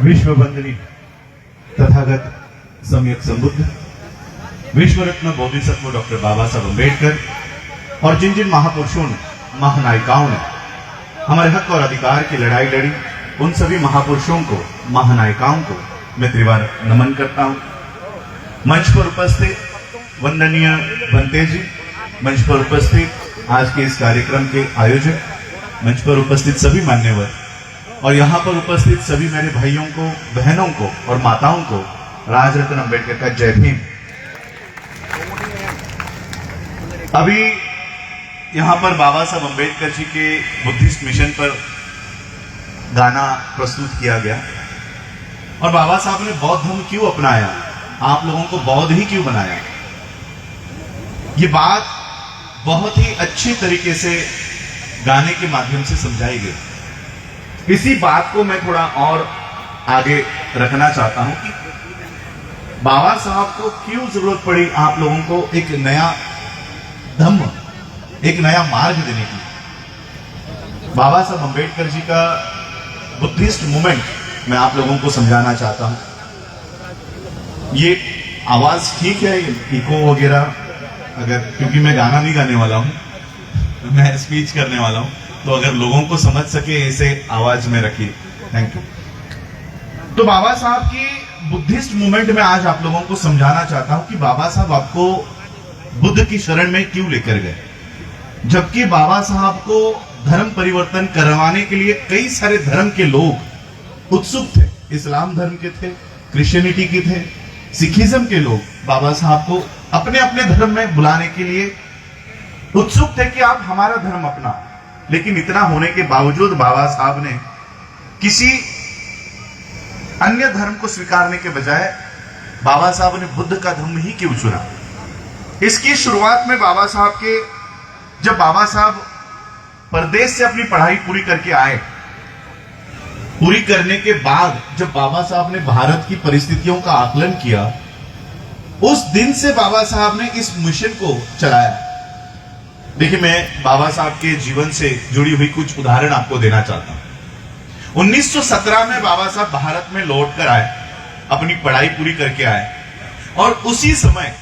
विश्व वंदनीय तथागत सम्यक संबुद्ध विश्व रत्न बोधिसत्व डॉक्टर बाबा साहब अम्बेडकर और जिन जिन महापुरुषों ने, महानायिकाओं ने हमारे हक और अधिकार की लड़ाई लड़ी, उन सभी महापुरुषों को, महानायिकाओं को मैं त्रिवार नमन करता हूं। मंच पर उपस्थित वंदनीय बंते जी, मंच पर उपस्थित आज के इस कार्यक्रम के आयोजक, मंच पर उपस्थित सभी मान्यवर और यहाँ पर उपस्थित सभी मेरे भाइयों को, बहनों को और माताओं को राजरत्न अम्बेडकर का जय भीम। अभी यहाँ पर बाबा साहब अम्बेडकर जी के बुद्धिस्ट मिशन पर गाना प्रस्तुत किया गया और बाबा साहब ने बौद्ध धर्म क्यों अपनाया, आप लोगों को बौद्ध ही क्यों बनाया, ये बात बहुत ही अच्छे तरीके से गाने के माध्यम से समझाई गई। इसी बात को मैं थोड़ा और आगे रखना चाहता हूं कि बाबा साहब को क्यों जरूरत पड़ी आप लोगों को एक नया धम्म, एक नया मार्ग देने की। बाबा साहब अम्बेडकर जी का बुद्धिस्ट मूवमेंट मैं आप लोगों को समझाना चाहता हूं। ये आवाज ठीक है, इको वगैरह, अगर, क्योंकि मैं गाना नहीं गाने वाला हूं, मैं स्पीच करने वाला हूं, तो अगर लोगों को समझ सके ऐसे आवाज में रखिए। Thank you. तो बाबा साहब की बुद्धिस्ट मूवमेंट में आज आप लोगों को समझाना चाहता हूं कि बाबा साहब आपको बुद्ध की शरण में क्यों लेकर गए, जबकि बाबा साहब को धर्म परिवर्तन करवाने के लिए कई सारे धर्म के लोग उत्सुक थे। इस्लाम धर्म के थे, क्रिश्चियनिटी के थे, सिखिज्म के लोग बाबा साहब को अपने अपने धर्म में बुलाने के लिए उत्सुक थे कि आप हमारा धर्म अपना। लेकिन इतना होने के बावजूद बाबा साहब ने किसी अन्य धर्म को स्वीकारने के बजाय बाबा साहब ने बुद्ध का धर्म ही क्यों चुना। इसकी शुरुआत में जब बाबा साहब परदेश से अपनी पढ़ाई पूरी करके आए, पूरी करने के बाद जब बाबा साहब ने भारत की परिस्थितियों का आकलन किया, उस दिन से बाबा साहब ने इस मिशन को चलाया। देखिए, मैं बाबा साहब के जीवन से जुड़ी हुई कुछ उदाहरण आपको देना चाहता हूं। 1917 में बाबा साहब भारत में लौट कर आए, अपनी पढ़ाई पूरी करके आए और उसी समय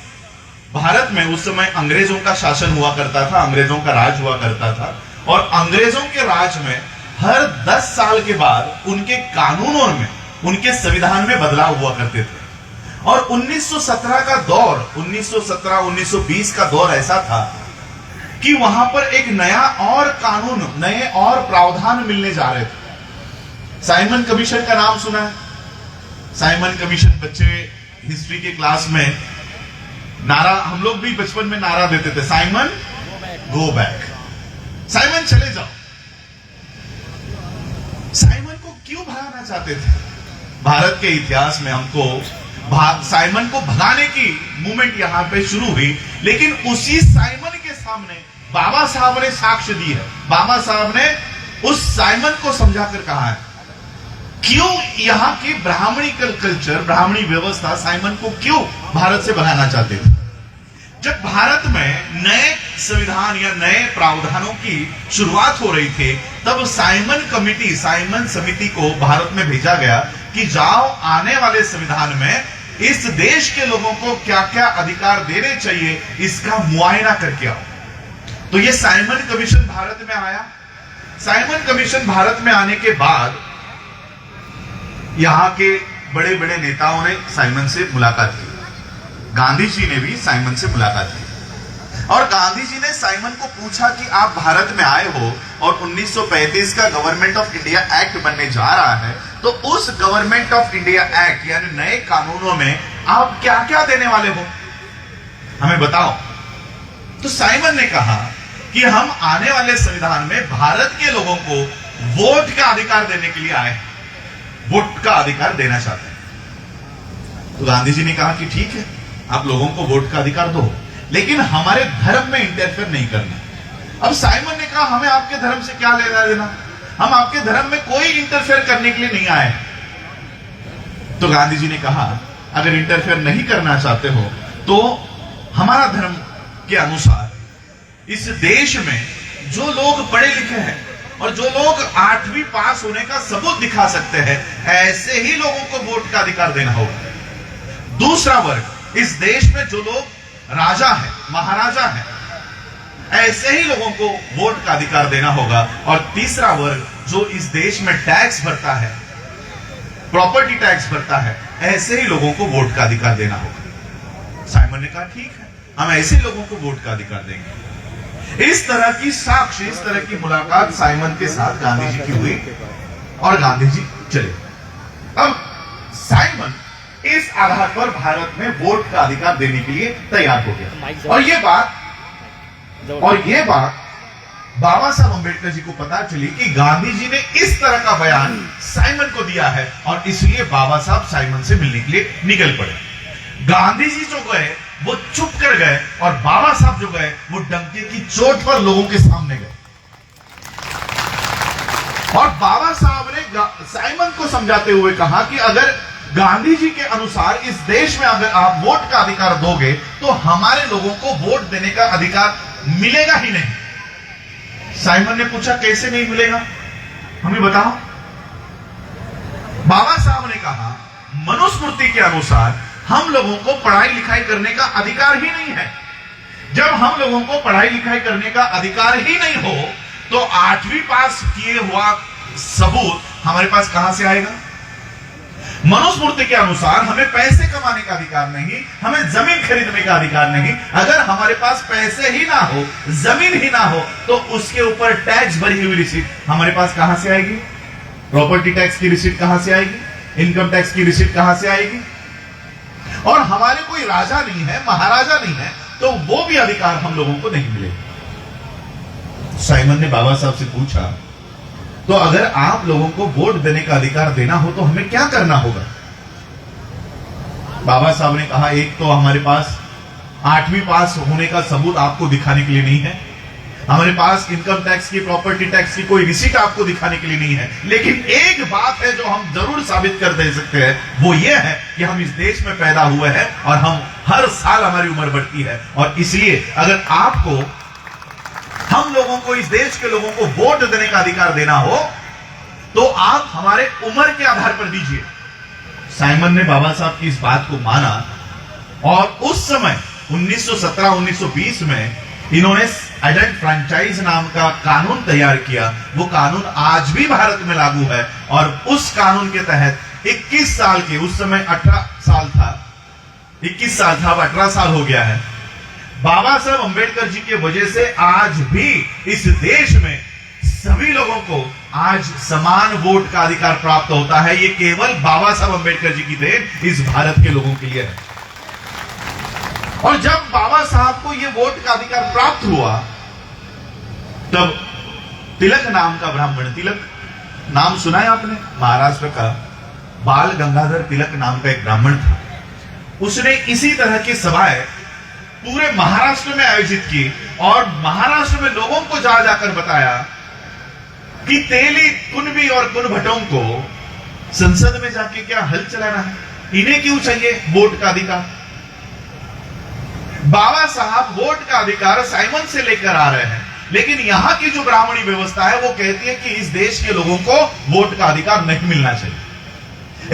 भारत में, उस समय अंग्रेजों का शासन हुआ करता था, अंग्रेजों का राज हुआ करता था और अंग्रेजों के राज में हर 10 साल के बाद उनके कानूनों में, उनके संविधान में बदलाव हुआ करते थे। और 1917 का दौर, 1917-1920 का दौर ऐसा था कि वहां पर एक नया और कानून, नए और प्रावधान मिलने जा रहे थे। साइमन कमीशन का नाम सुना है? साइमन कमीशन, बच्चे हिस्ट्री के क्लास में नारा, हम लोग भी बचपन में नारा देते थे, साइमन गो बैक, साइमन चले जाओ। साइमन को क्यों भगाना चाहते थे? भारत के इतिहास में हमको साइमन को भगाने की मूवमेंट यहां पे शुरू हुई, लेकिन उसी साइमन के सामने बाबा साहब ने साक्ष्य दी है। बाबा साहब ने उस साइमन को समझाकर कहा है क्यों यहां की ब्राह्मणिकल कल्चर, ब्राह्मणी व्यवस्था साइमन को क्यों भारत से भगाना चाहते थे। जब भारत में नए संविधान या नए प्रावधानों की शुरुआत हो रही थी, तब साइमन कमिटी, साइमन समिति को भारत में भेजा गया कि जाओ, आने वाले संविधान में इस देश के लोगों को क्या क्या अधिकार देने चाहिए, इसका मुआयना करके आओ। तो ये साइमन कमीशन भारत में आया। साइमन कमीशन भारत में आने के बाद यहां के बड़े बड़े नेताओं ने साइमन से मुलाकात की। गांधी जी ने भी साइमन से मुलाकात की और गांधी जी ने साइमन को पूछा कि आप भारत में आए हो और 1935 का गवर्नमेंट ऑफ इंडिया एक्ट बनने जा रहा है, तो उस गवर्नमेंट ऑफ इंडिया एक्ट यानी नए कानूनों में आप क्या क्या देने वाले हो, हमें बताओ। तो साइमन ने कहा कि हम आने वाले संविधान में भारत के लोगों को वोट का अधिकार देने के लिए आए, वोट का अधिकार देना चाहते हैं। तो गांधी जी ने कहा कि ठीक है, आप लोगों को वोट का अधिकार दो, लेकिन हमारे धर्म में इंटरफेयर नहीं करना। अब साइमन ने कहा हमें आपके धर्म से क्या लेना देना, हम आपके धर्म में कोई इंटरफेयर करने के लिए नहीं आए। तो गांधी जी ने कहा अगर इंटरफेयर नहीं करना चाहते हो तो हमारा धर्म के अनुसार इस देश में जो लोग पढ़े लिखे हैं, और जो लोग 8वीं पास होने का सबूत दिखा सकते हैं, ऐसे ही लोगों को वोट का अधिकार देना होगा। दूसरा वर्ग, इस देश में जो लोग राजा है, महाराजा है, ऐसे ही लोगों को वोट का अधिकार देना होगा। और तीसरा वर्ग, जो इस देश में टैक्स भरता है, प्रॉपर्टी टैक्स भरता है, ऐसे ही लोगों को वोट का अधिकार देना होगा। साइमन ने कहा ठीक है, हम ऐसे लोगों को वोट का अधिकार देंगे। इस तरह की साक्ष्य, इस तरह की मुलाकात साइमन के साथ गांधी जी की हुई और गांधी जी चले। अब साइमन इस आधार पर भारत में वोट का अधिकार देने के लिए तैयार हो गया। और ये बात बाबा साहब अंबेडकर जी को पता चली कि गांधी जी ने इस तरह का बयान साइमन को दिया है, और इसलिए बाबा साहब साइमन से मिलने के लिए निकल पड़े। गांधी जी जो गए वो चुप कर गए, और बाबा साहब जो गए वो डंके की चोट पर लोगों के सामने गए। और बाबा साहब ने साइमन को समझाते हुए कहा कि अगर गांधी जी के अनुसार इस देश में अगर आप वोट का अधिकार दोगे तो हमारे लोगों को वोट देने का अधिकार मिलेगा ही नहीं। साइमन ने पूछा कैसे नहीं मिलेगा, हमें बताओ। बाबा साहब ने कहा मनुस्मृति के अनुसार हम लोगों को पढ़ाई लिखाई करने का अधिकार ही नहीं है। जब हम लोगों को पढ़ाई लिखाई करने का अधिकार ही नहीं हो तो 8वीं पास किए हुआ सबूत हमारे पास कहां से आएगा। मनुस्मृति के अनुसार हमें पैसे कमाने का अधिकार नहीं, हमें जमीन खरीदने का अधिकार नहीं। अगर हमारे पास पैसे ही ना हो, जमीन ही ना हो, तो उसके ऊपर टैक्स भरी हुई रिसीट हमारे पास कहां से आएगी। प्रॉपर्टी टैक्स की रिसीट कहां से आएगी, इनकम टैक्स की रिसीट कहां से आएगी। और हमारे कोई राजा नहीं है, महाराजा नहीं है, तो वो भी अधिकार हम लोगों को नहीं मिलेगा। साइमन ने बाबा साहब से पूछा तो अगर आप लोगों को वोट देने का अधिकार देना हो तो हमें क्या करना होगा। बाबा साहब ने कहा एक तो हमारे पास 8वीं पास होने का सबूत आपको दिखाने के लिए नहीं है, हमारे पास इनकम टैक्स की, प्रॉपर्टी टैक्स की कोई रिसीट आपको दिखाने के लिए नहीं है। लेकिन एक बात है जो हम जरूर साबित कर दे सकते हैं, वो ये है कि हम इस देश में पैदा हुए हैं और हम हर साल हमारी उम्र बढ़ती है। और इसलिए अगर आपको, हम लोगों को, इस देश के लोगों को वोट देने का अधिकार देना हो तो आप हमारे उम्र के आधार पर दीजिए। साइमन ने बाबा साहब की इस बात को माना और उस समय 1917-1920 में इन्होंने एडल्ट फ्रेंचाइज नाम का कानून तैयार किया। वो कानून आज भी भारत में लागू है और उस कानून के तहत 21 साल के, उस समय 18 साल था, 21 साल था, अब 18 साल हो गया है। बाबा साहब अंबेडकर जी के वजह से आज भी इस देश में सभी लोगों को आज समान वोट का अधिकार प्राप्त होता है। ये केवल बाबा साहब अंबेडकर जी की देन इस भारत के लोगों के लिए है। और जब बाबा साहब को ये वोट का अधिकार प्राप्त हुआ तब तिलक नाम का ब्राह्मण, तिलक नाम सुना है आपने, महाराष्ट्र का बाल गंगाधर तिलक नाम का एक ब्राह्मण था। उसने इसी तरह की सभाएं पूरे महाराष्ट्र में आयोजित की और महाराष्ट्र में लोगों को जा जाकर बताया कि तेली, कुनबी और कुनभटों को संसद में जाके क्या हल चलाना है, इन्हें क्यों चाहिए वोट का अधिकार। बाबा साहब वोट का अधिकार साइमन से लेकर आ रहे हैं, लेकिन यहां की जो ब्राह्मणी व्यवस्था है वो कहती है कि इस देश के लोगों को वोट का अधिकार नहीं मिलना चाहिए।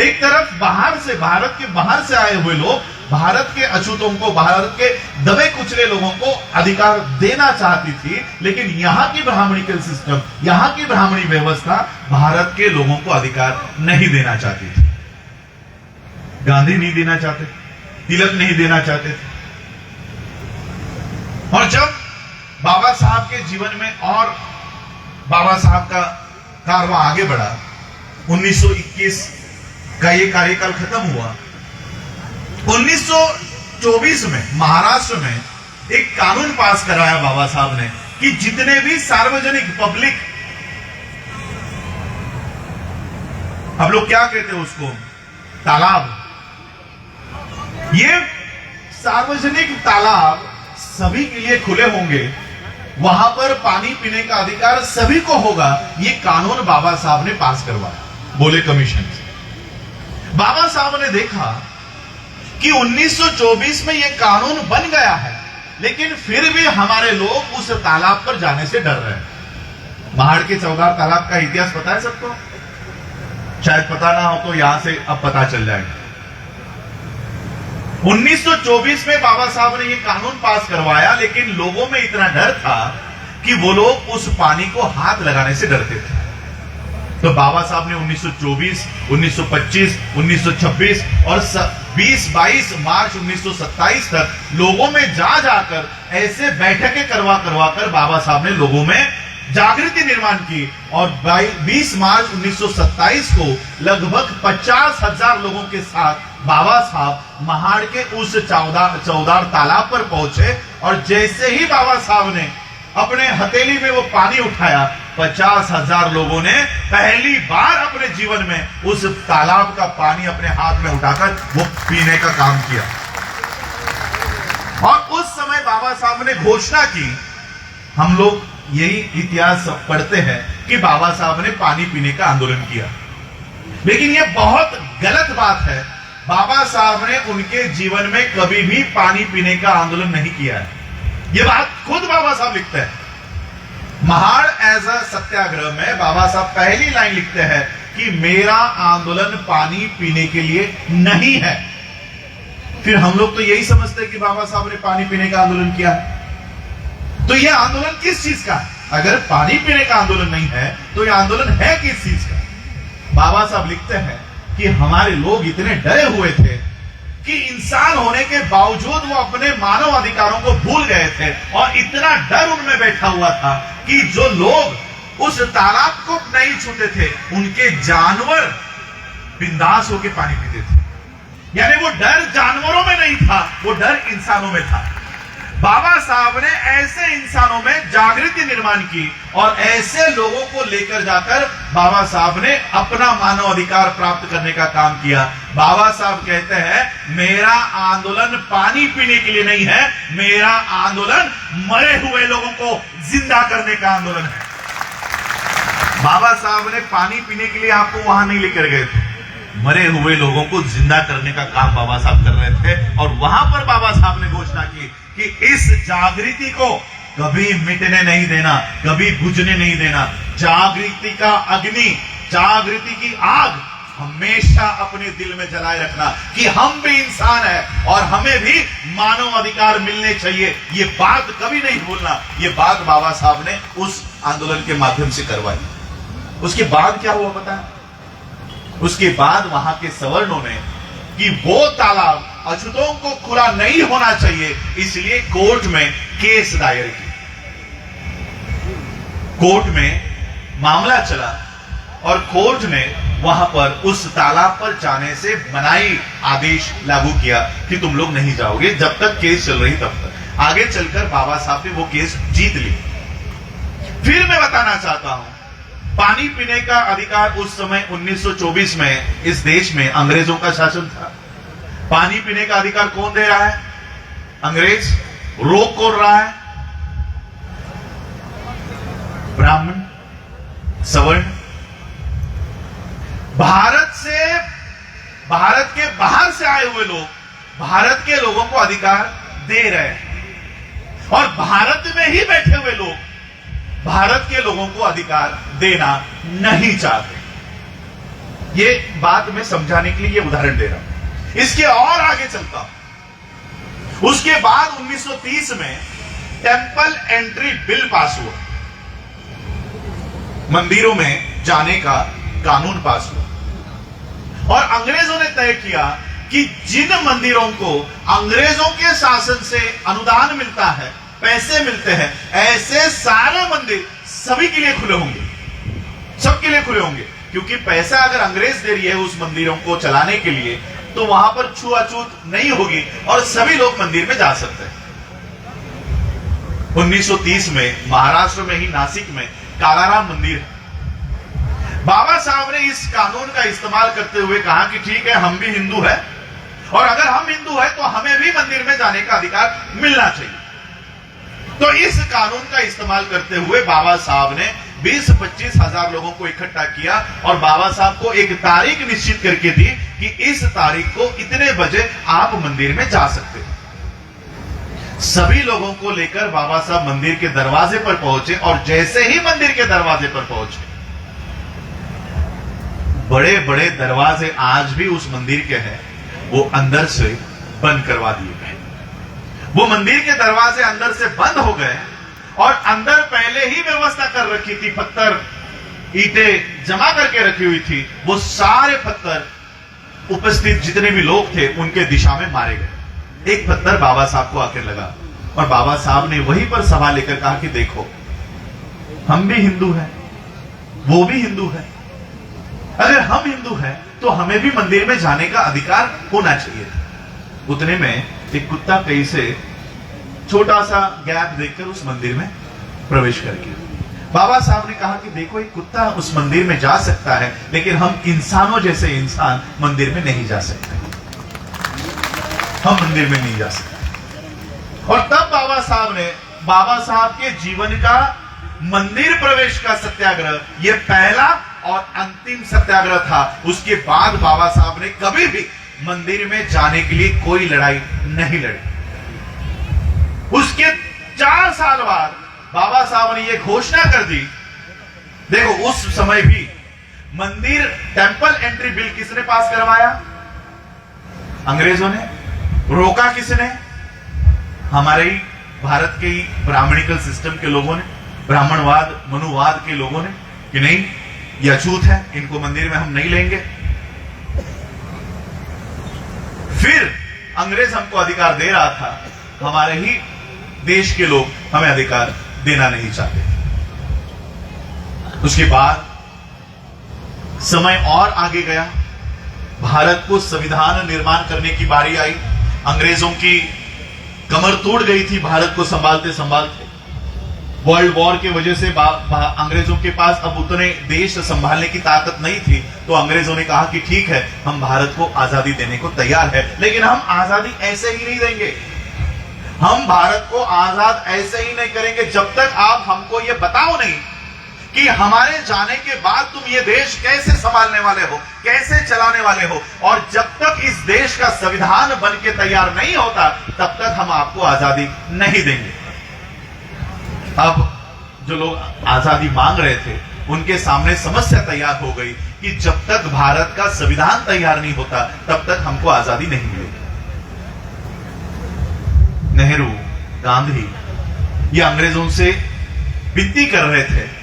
एक तरफ बाहर से, भारत के बाहर से आए हुए लोग भारत के अछूतों को, भारत के दबे कुचले लोगों को अधिकार देना चाहती थी, लेकिन यहां की ब्राह्मणिकल सिस्टम, यहां की ब्राह्मणी व्यवस्था भारत के लोगों को अधिकार नहीं देना चाहती थी। गांधी नहीं देना चाहते, तिलक नहीं देना चाहते थे। और जब बाबा साहब के जीवन में और बाबा साहब का कारवां आगे बढ़ा, 1921 का ये कार्यकाल खत्म हुआ, 1924 में महाराष्ट्र में एक कानून पास कराया बाबा साहब ने कि जितने भी सार्वजनिक, पब्लिक, अब लोग क्या कहते हैं उसको, तालाब, ये सार्वजनिक तालाब सभी के लिए खुले होंगे, वहां पर पानी पीने का अधिकार सभी को होगा। ये कानून बाबा साहब ने पास करवाया, बोले कमीशन से। बाबा साहब ने देखा कि 1924 में यह कानून बन गया है, लेकिन फिर भी हमारे लोग उस तालाब पर जाने से डर रहे हैं। महाड़ के चौदार तालाब का इतिहास पता है सबको? शायद पता ना हो तो यहां से अब पता चल जाएगा। 1924 में बाबा साहब ने यह कानून पास करवाया, लेकिन लोगों में इतना डर था कि वो लोग उस पानी को हाथ लगाने से डरते थे। तो बाबा साहब ने 1924, 1925, 1926 और 20-22 मार्च 1927 तक लोगों में जा जाकर ऐसे बैठकें करवा कर बाबा साहब ने लोगों में जागृति निर्माण की। और 20 मार्च 1927 को लगभग 50,000 लोगों के साथ बाबा साहब महाड़ के उस चौदार तालाब पर पहुंचे। और जैसे ही बाबा साहब ने अपने हथेली में वो पानी उठाया, 50,000 लोगों ने पहली बार अपने जीवन में उस तालाब का पानी अपने हाथ में उठाकर वो पीने का काम किया। और उस समय बाबा साहब ने घोषणा की, हम लोग यही इतिहास पढ़ते हैं कि बाबा साहब ने पानी पीने का आंदोलन किया, लेकिन यह बहुत गलत बात है। बाबा साहब ने उनके जीवन में कभी भी पानी पीने का आंदोलन नहीं किया है। यह बात खुद बाबा साहब लिखते हैं। महाड़ एज अ सत्याग्रह में बाबा साहब पहली लाइन लिखते हैं कि मेरा आंदोलन पानी पीने के लिए नहीं है। फिर हम लोग तो यही समझते हैं कि बाबा साहब ने पानी पीने का आंदोलन किया। तो यह आंदोलन किस चीज का है? अगर पानी पीने का आंदोलन नहीं है तो यह आंदोलन है किस चीज का? बाबा साहब लिखते हैं कि हमारे लोग इतने डरे हुए थे कि इंसान होने के बावजूद वो अपने मानव अधिकारों को भूल गए थे, और इतना डर उनमें बैठा हुआ था कि जो लोग उस तालाब को नहीं छूते थे, उनके जानवर बिंदास होकर पानी पीते थे। यानी वो डर जानवरों में नहीं था, वो डर इंसानों में था। बाबा साहब ने ऐसे इंसानों में जागृति निर्माण की और ऐसे लोगों को लेकर जाकर बाबा साहब ने अपना मानव अधिकार प्राप्त करने का काम किया। बाबा साहब कहते हैं मेरा आंदोलन पानी पीने के लिए नहीं है, मेरा आंदोलन मरे हुए लोगों को जिंदा करने का आंदोलन है। बाबा साहब ने पानी पीने के लिए आपको वहां नहीं लेकर गए थे, मरे हुए लोगों को जिंदा करने का काम बाबा साहब कर रहे थे। और वहां पर बाबा साहब ने घोषणा की कि इस जागृति को कभी मिटने नहीं देना, कभी बुझने नहीं देना। जागृति का अग्नि, जागृति की आग हमेशा अपने दिल में जलाए रखना कि हम भी इंसान हैं और हमें भी मानव अधिकार मिलने चाहिए। ये बात कभी नहीं भूलना। ये बात बाबा साहब ने उस आंदोलन के माध्यम से करवाई। उसके बाद क्या हुआ पता है? उसके बाद वहां के सवर्णों ने कि वो तालाब अछूतों को खुला नहीं होना चाहिए, इसलिए कोर्ट में केस दायर की। कोर्ट में मामला चला और कोर्ट ने वहां पर उस तालाब पर जाने से मनाही आदेश लागू किया कि तुम लोग नहीं जाओगे जब तक केस चल रही तब तक। आगे चलकर बाबा साहब ने वो केस जीत ली। फिर मैं बताना चाहता हूं, पानी पीने का अधिकार उस समय 1924 में इस देश में अंग्रेजों का शासन था। पानी पीने का अधिकार कौन दे रहा है? अंग्रेज। रोक कौन रहा है? ब्राह्मण, सवर्ण। भारत के बाहर से आए हुए लोग भारत के लोगों को अधिकार दे रहे हैं, और भारत में ही बैठे हुए लोग भारत के लोगों को अधिकार देना नहीं चाहते। ये बात मैं समझाने के लिए ये उदाहरण दे रहा हूं। इसके और आगे चलता हूं। उसके बाद 1930 में टेंपल एंट्री बिल पास हुआ, मंदिरों में जाने का कानून पास हुआ, और अंग्रेजों ने तय किया कि जिन मंदिरों को अंग्रेजों के शासन से अनुदान मिलता है, पैसे मिलते हैं, ऐसे सारे मंदिर सभी के लिए खुले होंगे, सबके लिए खुले होंगे। क्योंकि पैसा अगर अंग्रेज दे रही है उस मंदिरों को चलाने के लिए, तो वहां पर छुआछूत नहीं होगी और सभी लोग मंदिर में जा सकते हैं। 1930 में महाराष्ट्र में ही नासिक में कालाराम मंदिर है। बाबा साहब ने इस कानून का इस्तेमाल करते हुए कहा कि ठीक है, हम भी हिंदू हैं, और अगर हम हिंदू हैं तो हमें भी मंदिर में जाने का अधिकार मिलना चाहिए। तो इस कानून का इस्तेमाल करते हुए बाबा साहब ने 20-25 हजार लोगों को इकट्ठा किया और बाबा साहब को एक तारीख निश्चित करके दी कि इस तारीख को इतने बजे आप मंदिर में जा सकते हैं। सभी लोगों को लेकर बाबा साहब मंदिर के दरवाजे पर पहुंचे और जैसे ही मंदिर के दरवाजे पर पहुंचे, बड़े बड़े दरवाजे आज भी उस मंदिर के हैं, वो अंदर से बंद करवा दिए गए। वो मंदिर के दरवाजे अंदर से बंद हो गए और अंदर पहले ही व्यवस्था कर रखी थी, पत्थर ईंटें जमा करके रखी हुई थी, वो सारे पत्थर उपस्थित जितने भी लोग थे उनके दिशा में मारे गए। एक पत्थर बाबा साहब को आकर लगा और बाबा साहब ने वहीं पर सभा लेकर कहा कि देखो, हम भी हिंदू हैं, वो भी हिंदू है, अगर हम हिंदू हैं तो हमें भी मंदिर में जाने का अधिकार होना चाहिए था। उतने में एक कुत्ता कहीं से छोटा सा गैप देखकर उस मंदिर में प्रवेश कर गया। बाबा साहब ने कहा कि देखो, एक कुत्ता उस मंदिर में जा सकता है, लेकिन हम इंसानों जैसे इंसान मंदिर में नहीं जा सकते, हम मंदिर में नहीं जा सकते। और तब बाबा साहब ने, बाबा साहब के जीवन का मंदिर प्रवेश का सत्याग्रह, यह पहला और अंतिम सत्याग्रह था। उसके बाद बाबा साहब ने कभी भी मंदिर में जाने के लिए कोई लड़ाई नहीं लड़ी। उसके 4 साल बाद बाबा साहब ने यह घोषणा कर दी, देखो उस समय भी मंदिर टेंपल एंट्री बिल किसने पास करवाया? अंग्रेजों ने। रोका किसने? हमारे ही भारत के ही ब्राह्मणिकल सिस्टम के लोगों ने, ब्राह्मणवाद मनुवाद के लोगों ने, कि नहीं ये अछूत है, इनको मंदिर में हम नहीं लेंगे। फिर अंग्रेज हमको अधिकार दे रहा था, हमारे ही देश के लोग हमें अधिकार देना नहीं चाहते। उसके बाद समय और आगे गया, भारत को संविधान निर्माण करने की बारी आई। अंग्रेजों की कमर टूट गई थी भारत को संभालते संभालते। वर्ल्ड वॉर की वजह से अंग्रेजों के पास अब उतने देश संभालने की ताकत नहीं थी, तो अंग्रेजों ने कहा कि ठीक है, हम भारत को आजादी देने को तैयार है, लेकिन हम आजादी ऐसे ही नहीं देंगे। हम भारत को आजाद ऐसे ही नहीं करेंगे जब तक आप हमको ये बताओ नहीं कि हमारे जाने के बाद तुम ये देश कैसे संभालने वाले हो, कैसे चलाने वाले हो। और जब तक इस देश का संविधान बन के तैयार नहीं होता, तब तक हम आपको आजादी नहीं देंगे। अब जो लोग आजादी मांग रहे थे, उनके सामने समस्या तैयार हो गई कि जब तक भारत का संविधान तैयार नहीं होता, तब तक हमको आजादी नहीं मिलेगी। नेहरू, गांधी ये अंग्रेजों से विनती कर रहे थे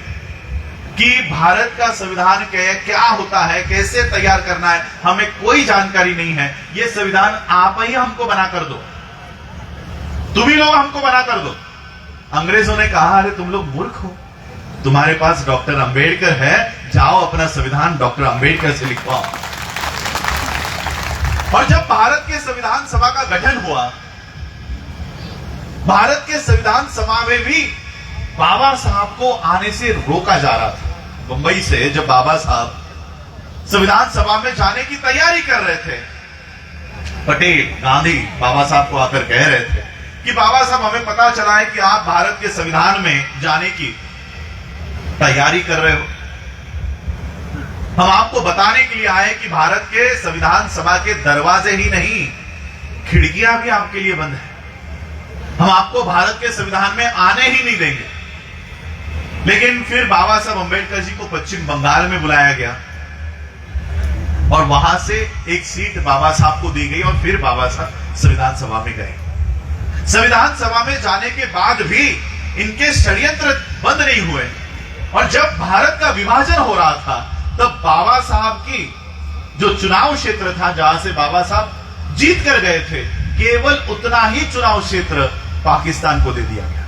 कि भारत का संविधान क्या होता है, कैसे तैयार करना है, हमें कोई जानकारी नहीं है, ये संविधान आप ही हमको बना कर दो, तुम ही लोग हमको बना कर दो। अंग्रेजों ने कहा, अरे तुम लोग मूर्ख हो, तुम्हारे पास डॉक्टर अंबेडकर है, जाओ अपना संविधान डॉक्टर अंबेडकर से लिखवाओ। और जब भारत के संविधान सभा का गठन हुआ, भारत के संविधान सभा में भी बाबा साहब को आने से रोका जा रहा था। मुंबई से जब बाबा साहब संविधान सभा में जाने की तैयारी कर रहे थे, पटेल, गांधी बाबा साहब को आकर कह रहे थे कि बाबा साहब, हमें पता चला है कि आप भारत के संविधान में जाने की तैयारी कर रहे हो, हम आपको बताने के लिए आए कि भारत के संविधान सभा के दरवाजे ही नहीं, खिड़कियां भी आपके लिए बंद है, हम आपको भारत के संविधान में आने ही नहीं देंगे। लेकिन फिर बाबा साहब अंबेडकर जी को पश्चिम बंगाल में बुलाया गया और वहां से एक सीट बाबा साहब को दी गई और फिर बाबा साहब संविधान सभा में गए। संविधान सभा में जाने के बाद भी इनके षड्यंत्र बंद नहीं हुए और जब भारत का विभाजन हो रहा था, तब बाबा साहब की जो चुनाव क्षेत्र था, जहां से बाबा साहब जीत कर गए थे, केवल उतना ही चुनाव क्षेत्र पाकिस्तान को दे दिया गया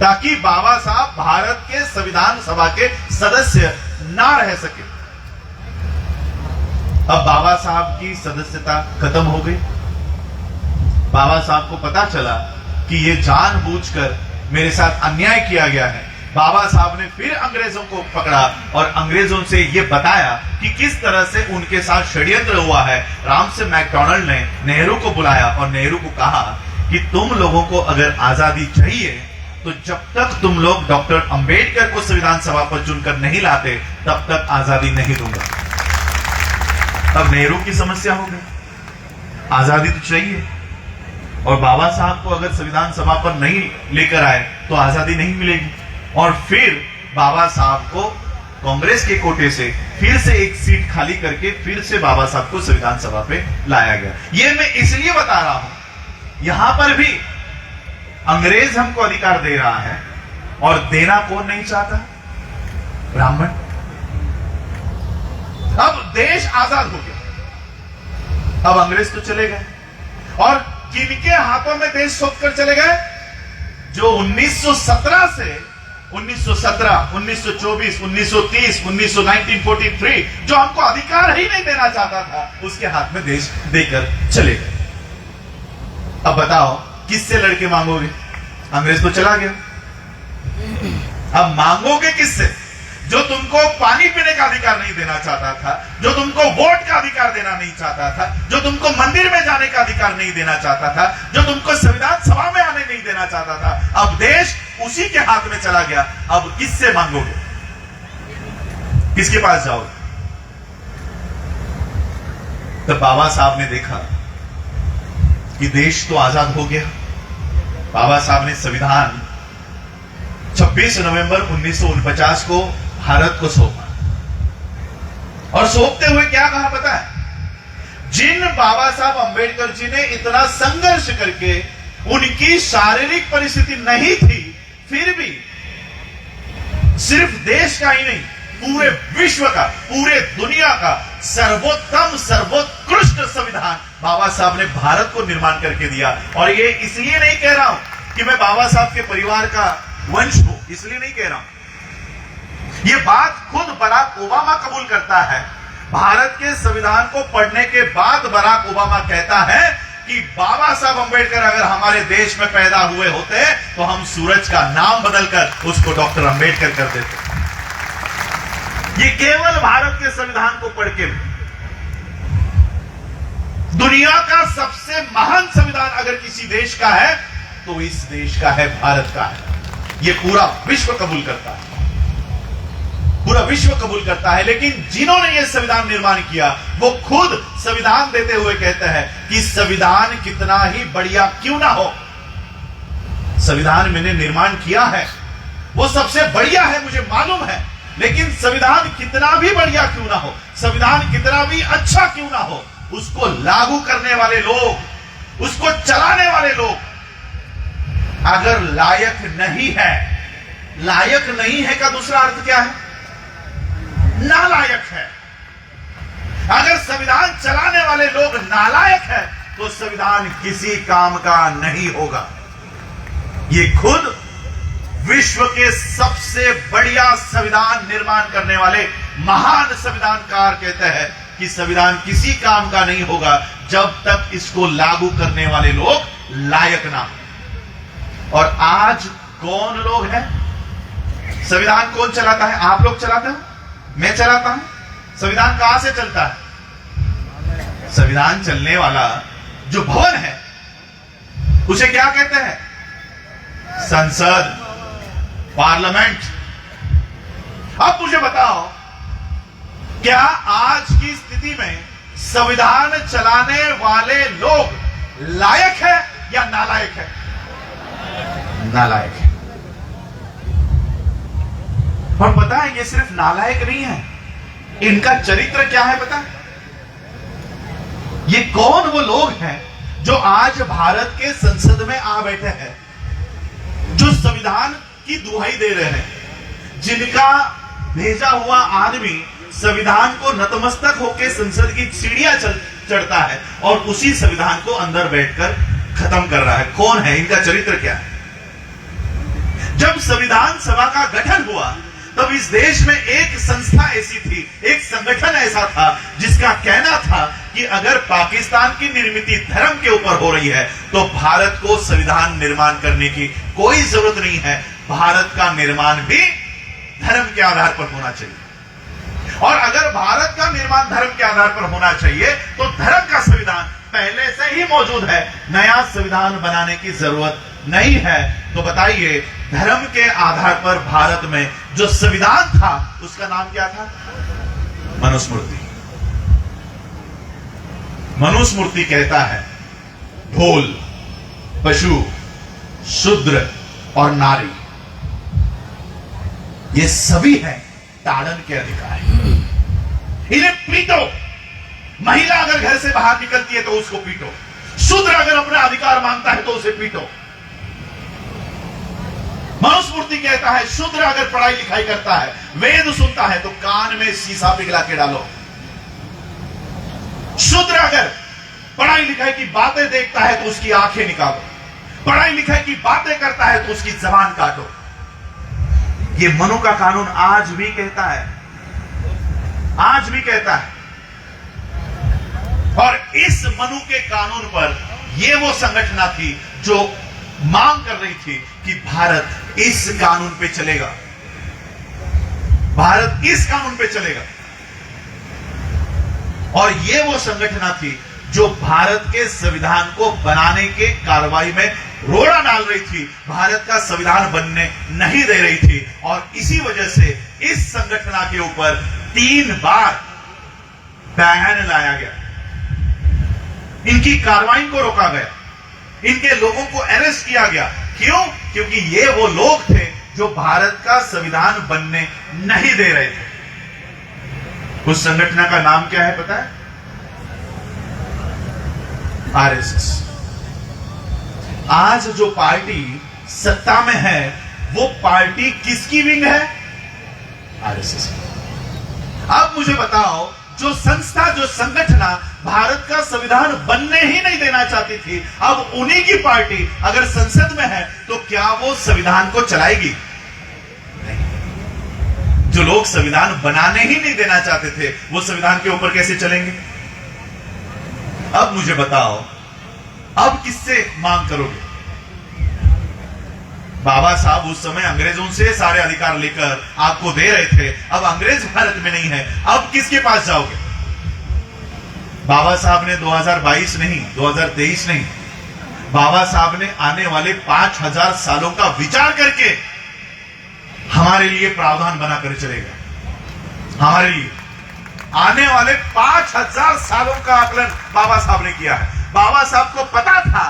ताकि बाबा साहब भारत के संविधान सभा के सदस्य ना रह सके। अब बाबा साहब की सदस्यता खत्म हो गई। बाबा साहब को पता चला कि ये जानबूझकर मेरे साथ अन्याय किया गया है। बाबा साहब ने फिर अंग्रेजों को पकड़ा और अंग्रेजों से यह बताया कि किस तरह से उनके साथ षड्यंत्र हुआ है। रामसे मैकडॉनल्ड ने नेहरू को बुलाया और नेहरू को कहा कि तुम लोगों को अगर आजादी चाहिए तो जब तक तुम लोग डॉक्टर अंबेडकर को संविधान सभा पर चुनकर नहीं लाते, तब तक आजादी नहीं दूंगा। अब नेहरू की समस्या हो गई, आजादी तो चाहिए। और बाबा साहब को अगर संविधान सभा पर नहीं लेकर आए तो आजादी नहीं मिलेगी। और फिर बाबा साहब को कांग्रेस के कोटे से फिर से एक सीट खाली करके फिर से बाबा साहब को संविधान सभा पे लाया गया। ये मैं इसलिए बता रहा हूं, यहां पर भी अंग्रेज हमको अधिकार दे रहा है और देना कौन नहीं चाहता? ब्राह्मण। अब देश आजाद हो गया, अब अंग्रेज तो चले गए और किनके हाथों में देश सौंप कर चले गए? जो 1917 से 1917, 1924, 1930, 1943 जो हमको अधिकार ही नहीं देना चाहता था, उसके हाथ में देश देकर चले गए। अब बताओ किससे लड़के मांगोगे? अंग्रेज तो चला गया, अब मांगोगे किससे? जो तुमको पानी पीने का अधिकार नहीं देना चाहता था, जो तुमको वोट का अधिकार देना नहीं चाहता था, जो तुमको मंदिर में जाने का अधिकार नहीं देना चाहता था, जो तुमको संविधान सभा में आने नहीं देना चाहता था, अब देश उसी के हाथ में चला गया। अब किससे मांगोगे? किसके पास जाओगे? तो बाबा साहब ने देखा कि देश तो आजाद हो गया। बाबा साहब ने संविधान 26 नवंबर 1949 को भारत को सौंपा और सौंपते हुए क्या कहा पता है? जिन बाबा साहब अंबेडकर जी ने इतना संघर्ष करके, उनकी शारीरिक परिस्थिति नहीं थी, फिर भी सिर्फ देश का ही नहीं, पूरे विश्व का, पूरे दुनिया का सर्वोत्तम सर्वोत्कृष्ट संविधान बाबा साहब ने भारत को निर्माण करके दिया। और ये इसलिए नहीं कह रहा हूं कि मैं बाबा साहब के परिवार का वंश हूं, इसलिए नहीं कह रहा हूं। ये बात खुद बराक ओबामा कबूल करता है। भारत के संविधान को पढ़ने के बाद बराक ओबामा कहता है कि बाबा साहब अंबेडकर अगर हमारे देश में पैदा हुए होते तो हम सूरज का नाम बदलकर उसको डॉक्टर अंबेडकर कर देते। ये केवल भारत के संविधान को पढ़ के। दुनिया का सबसे महान संविधान अगर किसी देश का है तो इस देश का है, भारत का है। ये पूरा विश्व कबूल करता है, पूरा विश्व कबूल करता है। लेकिन जिन्होंने ये संविधान निर्माण किया वो खुद संविधान देते हुए कहते हैं कि संविधान कितना ही बढ़िया क्यों ना हो, संविधान मैंने निर्माण किया है, वो सबसे बढ़िया है मुझे मालूम है, लेकिन संविधान कितना भी बढ़िया क्यों ना हो, संविधान कितना भी अच्छा क्यों ना हो, उसको लागू करने वाले लोग, उसको चलाने वाले लोग अगर लायक नहीं है, लायक नहीं है का दूसरा अर्थ क्या है? नालायक है। अगर संविधान चलाने वाले लोग नालायक है तो संविधान किसी काम का नहीं होगा। ये खुद विश्व के सबसे बढ़िया संविधान निर्माण करने वाले महान संविधानकार कहते हैं कि संविधान किसी काम का नहीं होगा जब तक इसको लागू करने वाले लोग लायक ना हो। और आज कौन लोग हैं? संविधान कौन चलाता है? आप लोग चलाते हो, मैं चलाता हूं। संविधान कहां से चलता है? संविधान चलने वाला जो भवन है उसे क्या कहते हैं? संसद, पार्लियामेंट। अब मुझे बताओ, क्या आज की स्थिति में संविधान चलाने वाले लोग लायक है या नालायक है? नालायक है। और पता है ये सिर्फ नालायक नहीं है, इनका चरित्र क्या है पता है? ये कौन वो लोग हैं जो आज भारत के संसद में आ बैठे हैं, जो संविधान की दुहाई दे रहे हैं, जिनका भेजा हुआ आदमी संविधान को नतमस्तक होकर संसद की सीढ़ियां चढ़ता है और उसी संविधान को अंदर बैठकर खत्म कर रहा है। कौन है? इनका चरित्र क्या है? जब संविधान सभा का गठन हुआ तब इस देश में एक संस्था ऐसी थी, एक संगठन ऐसा था जिसका कहना था कि अगर पाकिस्तान की निर्मित धर्म के ऊपर हो रही है तो भारत को संविधान निर्माण करने की कोई जरूरत नहीं है, भारत का निर्माण भी धर्म के आधार पर होना चाहिए। और अगर भारत का निर्माण धर्म के आधार पर होना चाहिए तो धर्म का संविधान पहले से ही मौजूद है, नया संविधान बनाने की जरूरत नहीं है। तो बताइए, धर्म के आधार पर भारत में जो संविधान था उसका नाम क्या था? मनुस्मृति। मनुस्मृति कहता है ढोल, पशु, शूद्र और नारी, ये सभी हैं ताड़न के अधिकारी। इन्हें पीटो। महिला अगर घर से बाहर निकलती है तो उसको पीटो। शूद्र अगर अपना अधिकार मांगता है तो उसे पीटो। मनुस्मृति कहता है शूद्र अगर पढ़ाई लिखाई करता है, वेद सुनता है, तो कान में शीशा पिघला के डालो। शूद्र अगर पढ़ाई लिखाई की बातें देखता है तो उसकी आंखें निकालो। पढ़ाई लिखाई की बातें करता है तो उसकी जबान काटो। ये मनु का कानून आज भी कहता है, आज भी कहता है। और इस मनु के कानून पर यह वो संगठन थी जो मांग कर रही थी कि भारत इस कानून पे चलेगा, भारत इस कानून पे चलेगा। और यह वो संगठन थी जो भारत के संविधान को बनाने के कार्रवाई में रोड़ा डाल रही थी, भारत का संविधान बनने नहीं दे रही थी। और इसी वजह से इस संगठन के ऊपर 3 बार बैन लाया गया, इनकी कार्रवाई को रोका गया, इनके लोगों को अरेस्ट किया गया। क्यों? क्योंकsion ये वो लोग थे जो भारत का संविधान बनने नहीं दे रहे थे। उस संगठन का नाम क्या है पता है? आरएसएस। आज जो पार्टी सत्ता में है वो पार्टी किसकी विंग है? आरएसएस। अब मुझे बताओ, जो संस्था, जो संगठन भारत का संविधान बनने ही नहीं देना चाहती थी, अब उन्हीं की पार्टी अगर संसद में है तो क्या वो संविधान को चलाएगी? नहीं। जो लोग संविधान बनाने ही नहीं देना चाहते थे वो संविधान के ऊपर कैसे चलेंगे? अब मुझे बताओ, अब किससे मांग करोगे? बाबा साहब उस समय अंग्रेजों से सारे अधिकार लेकर आपको दे रहे थे, अब अंग्रेज भारत में नहीं है, अब किसके पास जाओगे? बाबा साहब ने 2022 नहीं, 2023 नहीं, बाबा साहब ने आने वाले 5000 सालों का विचार करके हमारे लिए प्रावधान बनाकर चलेगा। हमारे लिए आने वाले 5000 सालों का आकलन बाबा साहब ने किया है। बाबा साहब को पता था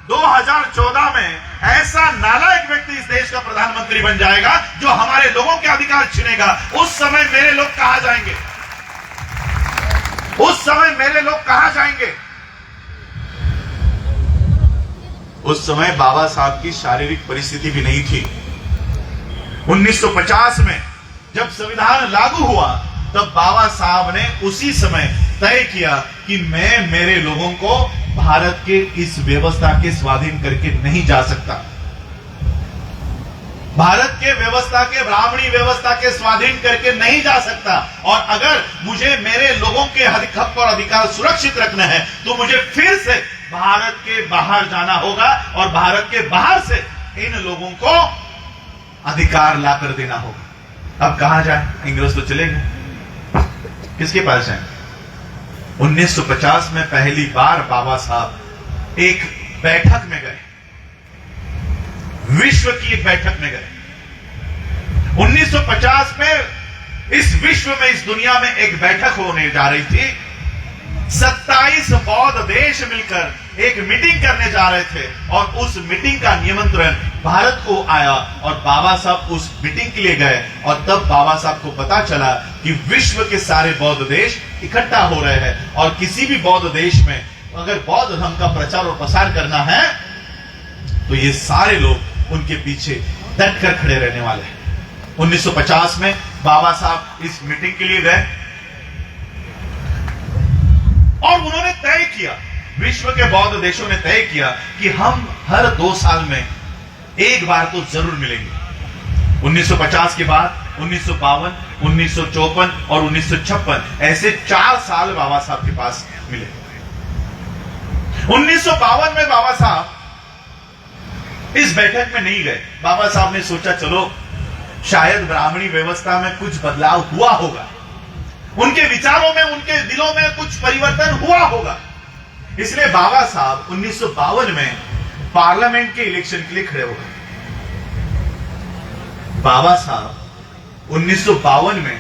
2014 में ऐसा नालायक व्यक्ति इस देश का प्रधानमंत्री बन जाएगा जो हमारे लोगों के अधिकार छीनेगा। उस समय मेरे लोग कहां जाएंगे? उस समय मेरे लोग कहां जाएंगे? उस समय बाबा साहब की शारीरिक परिस्थिति भी नहीं थी। 1950 में जब संविधान लागू हुआ तब बाबा साहब ने उसी समय तय किया कि मैं मेरे लोगों को भारत के इस व्यवस्था के स्वाधीन करके नहीं जा सकता। भारत के व्यवस्था के, ब्राह्मणी व्यवस्था के स्वाधीन करके नहीं जा सकता। और अगर मुझे मेरे लोगों के हक और अधिकार सुरक्षित रखना है तो मुझे फिर से भारत के बाहर जाना होगा और भारत के बाहर से इन लोगों को अधिकार लाकर देना होगा। अब कहां जाए? इंग्रज तो चले गए, किसके पास जाए? 1950 में पहली बार बाबा साहब एक बैठक में गए, विश्व की एक बैठक में गए। 1950 में इस विश्व में, इस दुनिया में एक बैठक होने जा रही थी। 27 बौद्ध देश मिलकर एक मीटिंग करने जा रहे थे और उस मीटिंग का निमंत्रण भारत को आया और बाबा साहब उस मीटिंग के लिए गए। और तब बाबा साहब को पता चला कि विश्व के सारे बौद्ध देश इकट्ठा हो रहे हैं और किसी भी बौद्ध देश में अगर बौद्ध धर्म का प्रचार और प्रसार करना है तो ये सारे लोग उनके पीछे डट कर खड़े रहने वाले हैं। 1950 में बाबा साहब इस मीटिंग के लिए गए और उन्होंने तय किया, विश्व के बौद्ध देशों ने तय किया कि हम हर 2 साल में एक बार तो जरूर मिलेंगे। 1950 के बाद 1952, 1954 और 1956 ऐसे 4 साल बाबा साहब के पास मिले। 1952 में बाबा साहब इस बैठक में नहीं गए। बाबा साहब ने सोचा चलो शायद ब्राह्मणी व्यवस्था में कुछ बदलाव हुआ होगा, उनके विचारों में, उनके दिलों में कुछ परिवर्तन हुआ होगा। इसलिए बाबा साहब 1952 में पार्लियामेंट के इलेक्शन के लिए खड़े हो गए। बाबा साहब 1952 में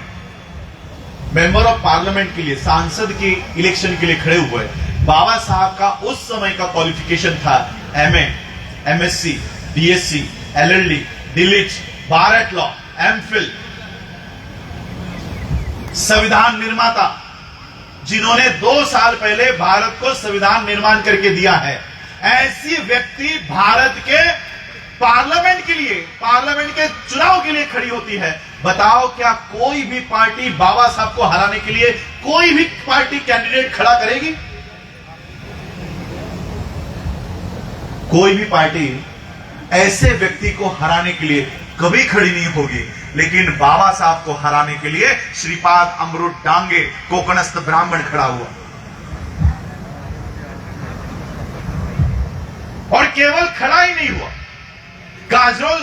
मेंबर ऑफ पार्लियामेंट के लिए, सांसद के इलेक्शन के लिए खड़े हुए। बाबा साहब का उस समय का क्वालिफिकेशन था MA, MSc, DSc, LLD, DLitt, bar at law, MPhil, संविधान निर्माता, जिन्होंने 2 साल पहले भारत को संविधान निर्माण करके दिया है, ऐसी व्यक्ति भारत के पार्लियामेंट के लिए, पार्लियामेंट के चुनाव के लिए खड़ी होती है। बताओ क्या कोई भी पार्टी बाबा साहब को हराने के लिए कोई भी पार्टी कैंडिडेट खड़ा करेगी? कोई भी पार्टी ऐसे व्यक्ति को हराने के लिए कभी खड़ी नहीं होगी, लेकिन बाबा साहब को हराने के लिए श्रीपाद अमृत डांगे कोकणस्थ ब्राह्मण खड़ा हुआ। और केवल खड़ा ही नहीं हुआ, काजोल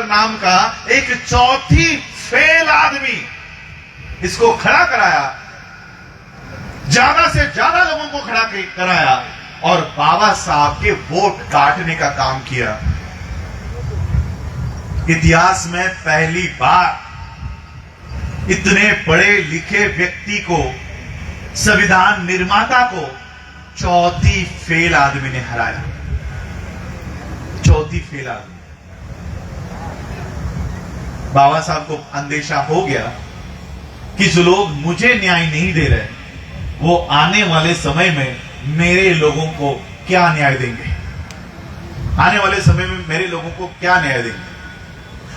नाम का एक चौथी फेल आदमी इसको खड़ा कराया, ज्यादा से ज्यादा लोगों को खड़ा कराया और बाबा साहब के वोट काटने का काम किया। इतिहास में पहली बार इतने पढ़े लिखे व्यक्ति को, संविधान निर्माता को चौथी फेल आदमी ने हराया। चौथी फेल आदमी। बाबा साहब को अंदेशा हो गया कि जो लोग मुझे न्याय नहीं दे रहे, वो आने वाले समय में मेरे लोगों को क्या न्याय देंगे, आने वाले समय में मेरे लोगों को क्या न्याय देंगे।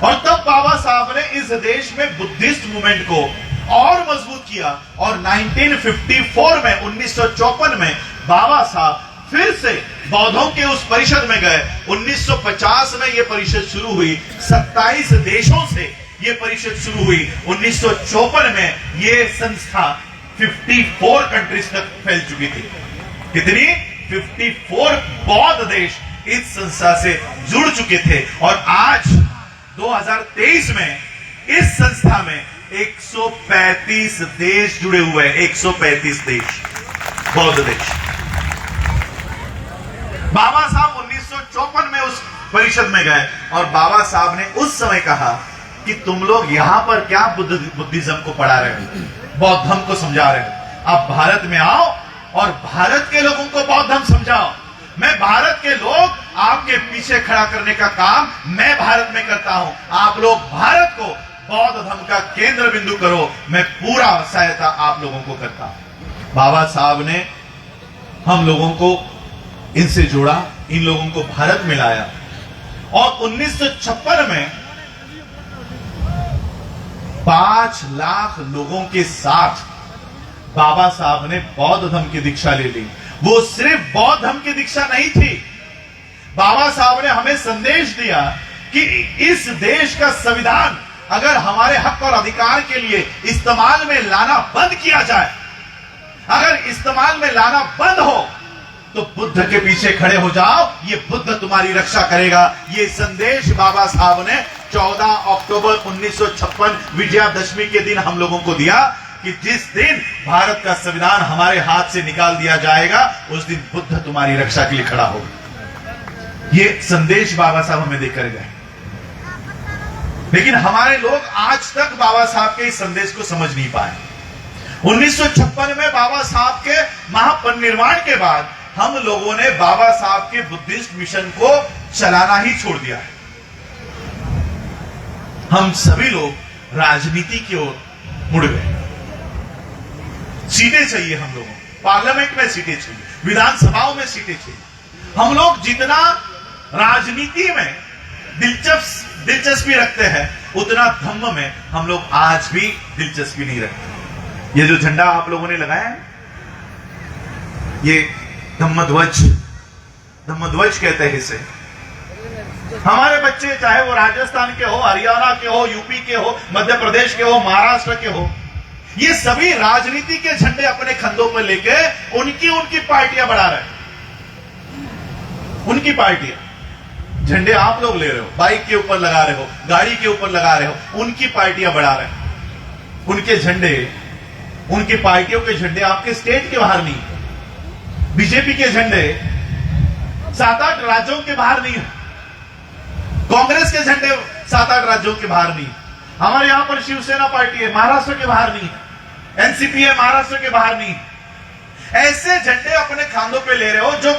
और तब बाबा साहब ने इस देश में बुद्धिस्ट मूवमेंट को और मजबूत किया और 1954 में 1954 में बाबा साहब फिर से बौद्धों के उस परिषद में गए। 1950 में यह परिषद शुरू हुई, 27 देशों से यह परिषद शुरू हुई। 1954 में यह संस्था 54 कंट्रीज तक फैल चुकी थी। कितनी? 54 बौद्ध देश इस संस्था से जुड़ चुके थे। और आज 2023 में इस संस्था में 135 देश जुड़े हुए हैं। 135 देश, बौद्ध देश। बाबा साहब 1954 में उस परिषद में गए और बाबा साहब ने उस समय कहा कि तुम लोग यहां पर क्या बुद्धिज्म को पढ़ा रहे हो, बौद्धम को समझा रहे हो। अब भारत में आओ और भारत के लोगों को बौद्धम समझाओ। मैं भारत के लोग आपके पीछे खड़ा करने का काम मैं भारत में करता हूं। आप लोग भारत को बौद्ध धर्म का केंद्र बिंदु करो, मैं पूरा सहायता आप लोगों को करता हूं। बाबा साहब ने हम लोगों को इनसे जोड़ा, इन लोगों को भारत में लाया और 1956 में 5 लाख लोगों के साथ बाबा साहब ने बौद्ध धर्म की दीक्षा ले ली। वो सिर्फ बौद्ध धर्म की दीक्षा नहीं थी, बाबा साहब ने हमें संदेश दिया कि इस देश का संविधान अगर हमारे हक और अधिकार के लिए इस्तेमाल में लाना बंद किया जाए, अगर इस्तेमाल में लाना बंद हो तो बुद्ध के पीछे खड़े हो जाओ, ये बुद्ध तुम्हारी रक्षा करेगा। ये संदेश बाबा साहब ने 14 अक्टूबर 1956 विजयादशमी के दिन हम लोगों को दिया कि जिस दिन भारत का संविधान हमारे हाथ से निकाल दिया जाएगा, उस दिन बुद्ध तुम्हारी रक्षा के लिए खड़ा होगा। ये संदेश बाबा साहब हमें देकर गए। लेकिन हमारे लोग आज तक बाबा साहब के इस संदेश को समझ नहीं पाए। 1956 में बाबा साहब के महापरिनिर्वाण के बाद हम लोगों ने बाबा साहब के बुद्धिस्ट मिशन को चलाना ही छोड़ दिया है। हम सभी लोग राजनीति की ओर मुड़ गए। सीटें चाहिए हम लोगों को, पार्लियामेंट में सीटें चाहिए, विधानसभाओं में सीटें चाहिए। हम लोग जितना राजनीति में दिलचस्पी रखते हैं, उतना धम्म में हम लोग आज भी दिलचस्पी नहीं रखते। ये जो झंडा आप लोगों ने लगाया है, ये धम्मध्वज कहते हैं इसे। हमारे बच्चे चाहे वो राजस्थान के हो, हरियाणा के हो, यूपी के हो, मध्य प्रदेश के हो, महाराष्ट्र के हो, ये सभी राजनीति के झंडे अपने कंधों पर लेके उनकी पार्टियां बढ़ा रहे हैं। उनकी पार्टियां, झंडे आप लोग ले रहे हो, बाइक के ऊपर लगा रहे हो, गाड़ी के ऊपर लगा रहे हो, उनकी पार्टियां बढ़ा रहे हैं। उनके झंडे, उनकी पार्टियों के झंडे आपके स्टेट के बाहर नहीं। बीजेपी के झंडे 7-8 राज्यों के बाहर नहीं है। कांग्रेस के झंडे 7-8 राज्यों के बाहर नहीं। हमारे यहां पर शिवसेना पार्टी है, महाराष्ट्र के बाहर नहीं है। एनसीपी है, महाराष्ट्र के बाहर नहीं है। ऐसे झंडे अपने खांधों पे ले रहे हो जो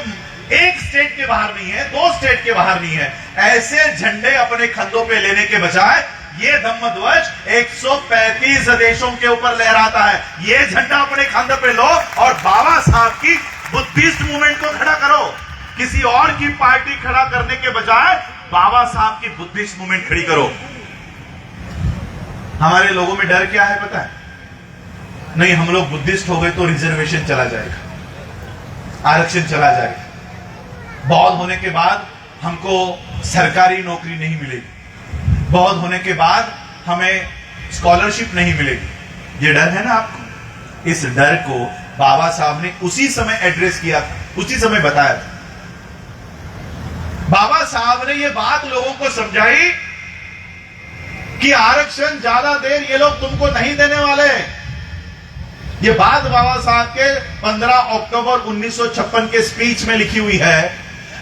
एक स्टेट के बाहर नहीं है, 2 स्टेट के बाहर नहीं है। ऐसे झंडे अपने कंधों पे लेने के बजाय ये धम्मध्वज 135 देशों के ऊपर लहराता है। ये झंडा अपने कंधे पे लो और बाबा साहब की बुद्धिस्ट मूवमेंट को खड़ा करो। किसी और की पार्टी खड़ा करने के बजाय बाबा साहब की बुद्धिस्ट मूवमेंट खड़ी करो। हमारे लोगों में डर क्या है पता है? नहीं, हम लोग बुद्धिस्ट हो गए तो रिजर्वेशन चला जाएगा, आरक्षण चला जाएगा, बहुत होने के बाद हमको सरकारी नौकरी नहीं मिलेगी, बहुत होने के बाद हमें स्कॉलरशिप नहीं मिलेगी। ये डर है ना आपको? इस डर को बाबा साहब ने उसी समय एड्रेस किया था, उसी समय बताया था। बाबा साहब ने ये बात लोगों को समझाई कि आरक्षण ज्यादा देर ये लोग तुमको नहीं देने वाले। ये बात बाबा साहब के 15 अक्टूबर 1956 के स्पीच में लिखी हुई है।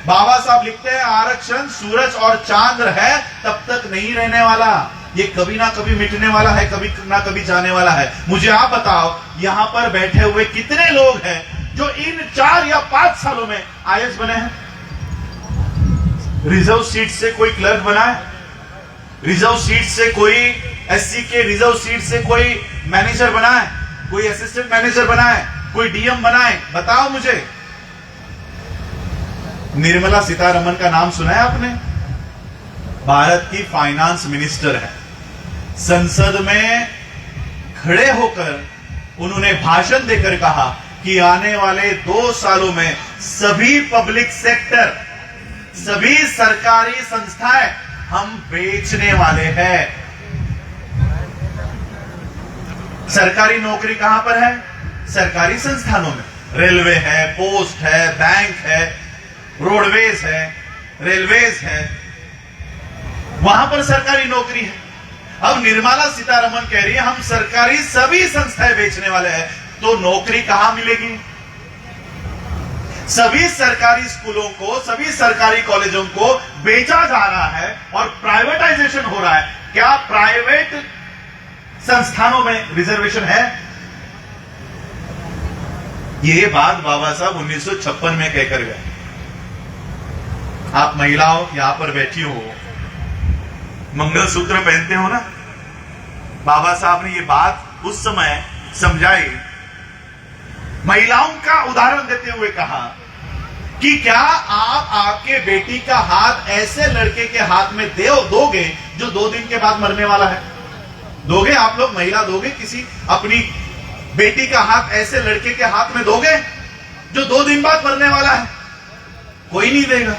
बाबा साहब लिखते हैं, आरक्षण सूरज और चांद है तब तक नहीं रहने वाला, ये कभी ना कभी मिटने वाला है, कभी ना कभी जाने वाला है। मुझे आप बताओ, यहां पर बैठे हुए कितने लोग हैं जो इन 4 या 5 सालों में आईएएस बने हैं? रिजर्व सीट से कोई क्लर्क बना है? रिजर्व सीट से कोई एससी के रिजर्व सीट से कोई मैनेजर बना है? कोई असिस्टेंट मैनेजर बना है? कोई डीएम बना है? बताओ मुझे। निर्मला सीतारमण का नाम सुना है आपने? भारत की फाइनेंस मिनिस्टर है। संसद में खड़े होकर उन्होंने भाषण देकर कहा कि आने वाले 2 सालों में सभी पब्लिक सेक्टर, सभी सरकारी संस्थाएं हम बेचने वाले हैं। सरकारी नौकरी कहां पर है? सरकारी संस्थानों में। रेलवे है, पोस्ट है, बैंक है, रोडवेज है, रेलवेज है, वहां पर सरकारी नौकरी है। अब निर्मला सीतारमण कह रही है हम सरकारी सभी संस्थाएं बेचने वाले हैं, तो नौकरी कहां मिलेगी? सभी सरकारी स्कूलों को, सभी सरकारी कॉलेजों को बेचा जा रहा है और प्राइवेटाइजेशन हो रहा है। क्या प्राइवेट संस्थानों में रिजर्वेशन है? ये बात बाबा साहब 1956 में कहकर गए। आप महिलाओं यहां पर बैठी हो, मंगलसूत्र पहनते हो ना? बाबा साहब ने ये बात उस समय समझाई, महिलाओं का उदाहरण देते हुए कहा कि क्या आप आपके बेटी का हाथ ऐसे लड़के के हाथ में दोगे जो 2 दिन के बाद मरने वाला है? दोगे? आप लोग महिला दोगे किसी अपनी बेटी का हाथ ऐसे लड़के के हाथ में दोगे जो 2 दिन बाद मरने वाला है? कोई नहीं देगा।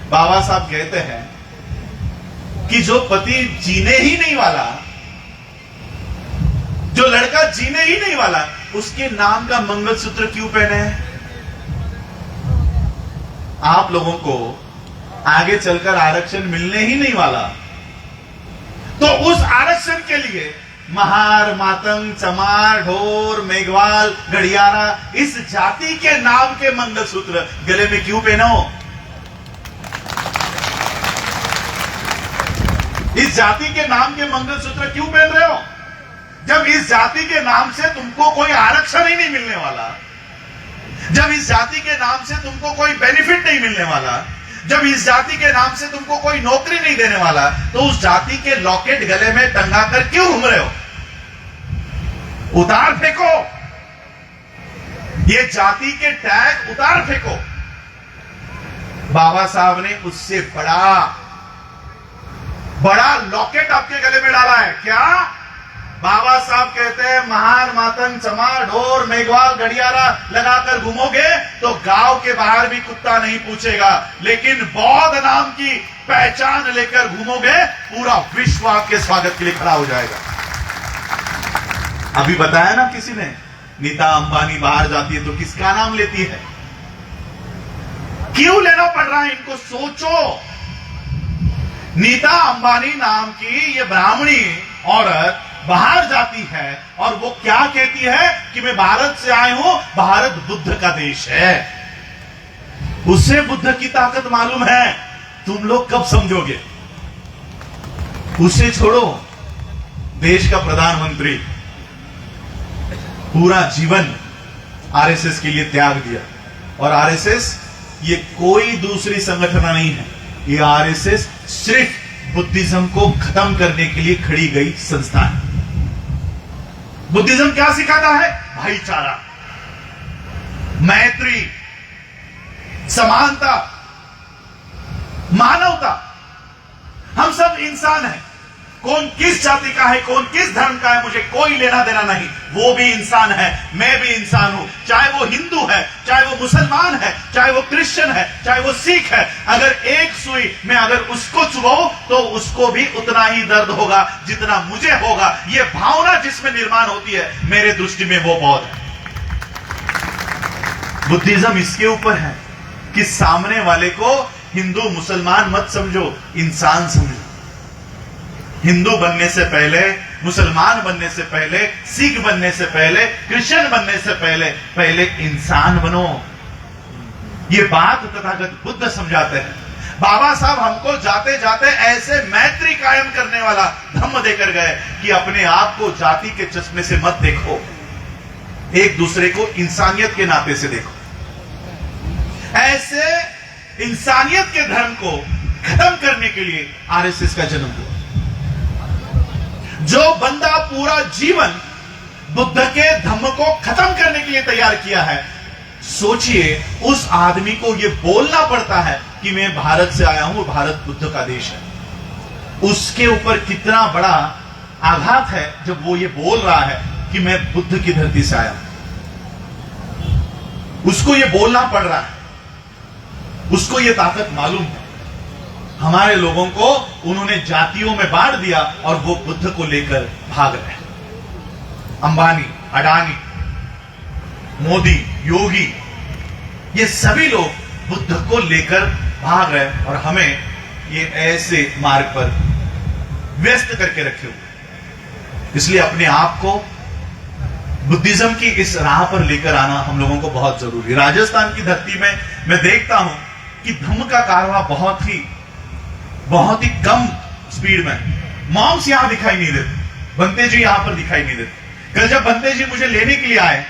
बाबा साहब कहते हैं कि जो पति जीने ही नहीं वाला, जो लड़का जीने ही नहीं वाला, उसके नाम का मंगलसूत्र क्यों पहने हैं? आप लोगों को आगे चलकर आरक्षण मिलने ही नहीं वाला, तो उस आरक्षण के लिए महार, मातंग, चमार, ढोर, मेघवाल, गढ़ियारा, इस जाति के नाम के मंगलसूत्र गले में क्यों पहनो? इस जाति के नाम के मंगलसूत्र क्यों पहन रहे हो जब इस जाति के नाम से तुमको कोई आरक्षण ही नहीं मिलने वाला, जब इस जाति के नाम से तुमको कोई बेनिफिट नहीं मिलने वाला, जब इस जाति के नाम से तुमको कोई नौकरी नहीं देने वाला, तो उस जाति के लॉकेट गले में टंगा कर क्यों घूम रहे हो? उतार फेंको, ये जाति के टैग उतार फेंको। बाबा साहब ने उससे बड़ा लॉकेट आपके गले में डाला है। क्या? बाबा साहब कहते हैं महार, मातंग, चमार, ढोर, मेघवाल, गढ़ियारा लगाकर घूमोगे तो गांव के बाहर भी कुत्ता नहीं पूछेगा, लेकिन बौद्ध नाम की पहचान लेकर घूमोगे, पूरा विश्व आपके स्वागत के लिए खड़ा हो जाएगा। अभी बताया ना किसी ने, नीता अंबानी बाहर जाती है तो किसका नाम लेती है? क्यों लेना पड़ रहा है इनको? सोचो। नीता अंबानी नाम की ये ब्राह्मणी औरत बाहर जाती है और वो क्या कहती है कि मैं भारत से आई हूं, भारत बुद्ध का देश है। उसे बुद्ध की ताकत मालूम है, तुम लोग कब समझोगे? उसे छोड़ो, देश का प्रधानमंत्री पूरा जीवन आरएसएस के लिए त्याग दिया और आरएसएस ये कोई दूसरी संगठन नहीं है, ये आरएसएस सिर्फ बुद्धिज्म को खत्म करने के लिए खड़ी गई संस्था है। बुद्धिज्म क्या सिखाता है? भाईचारा, मैत्री, समानता, मानवता। हम सब इंसान हैं, कौन किस जाति का है, कौन किस धर्म का है, मुझे कोई लेना देना नहीं। वो भी इंसान है, मैं भी इंसान हूं। चाहे वो हिंदू है, चाहे वो मुसलमान है, चाहे वो क्रिश्चियन है, चाहे वो सिख है। अगर एक सुई में अगर उसको चुभाऊं तो उसको भी उतना ही दर्द होगा जितना मुझे होगा। ये भावना जिसमें निर्माण होती है, मेरे दृष्टि में वो बौद्ध है। बुद्धिज्म इसके ऊपर है कि सामने वाले को हिंदू मुसलमान मत समझो, इंसान समझो। हिंदू बनने से पहले, मुसलमान बनने से पहले, सिख बनने से पहले, क्रिश्चियन बनने से पहले इंसान बनो। ये बात तथागत बुद्ध समझाते हैं। बाबा साहब हमको जाते जाते ऐसे मैत्री कायम करने वाला धम्म देकर गए कि अपने आप को जाति के चश्मे से मत देखो, एक दूसरे को इंसानियत के नाते से देखो। ऐसे इंसानियत के धर्म को खत्म करने के लिए आरएसएस का जन्म हुआ। जो बंदा पूरा जीवन बुद्ध के धम्म को खत्म करने के लिए तैयार किया है, सोचिए उस आदमी को यह बोलना पड़ता है कि मैं भारत से आया हूं, भारत बुद्ध का देश है। उसके ऊपर कितना बड़ा आघात है जब वो ये बोल रहा है कि मैं बुद्ध की धरती से आया हूं। उसको ये बोलना पड़ रहा है, उसको ये ताकत मालूम है। हमारे लोगों को उन्होंने जातियों में बांट दिया और वो बुद्ध को लेकर भाग रहे हैं। अंबानी, अडानी, मोदी, योगी, ये सभी लोग बुद्ध को लेकर भाग रहे हैं और हमें ये ऐसे मार्ग पर व्यस्त करके रखे हुए। इसलिए अपने आप को बुद्धिज्म की इस राह पर लेकर आना हम लोगों को बहुत जरूरी है। राजस्थान की धरती में मैं देखता हूं कि धम्म का कारवा बहुत ही कम स्पीड में। मॉम्स यहां दिखाई नहीं देते, बंते जी यहां पर दिखाई नहीं देते। कल जब बंते जी मुझे लेने के लिए आए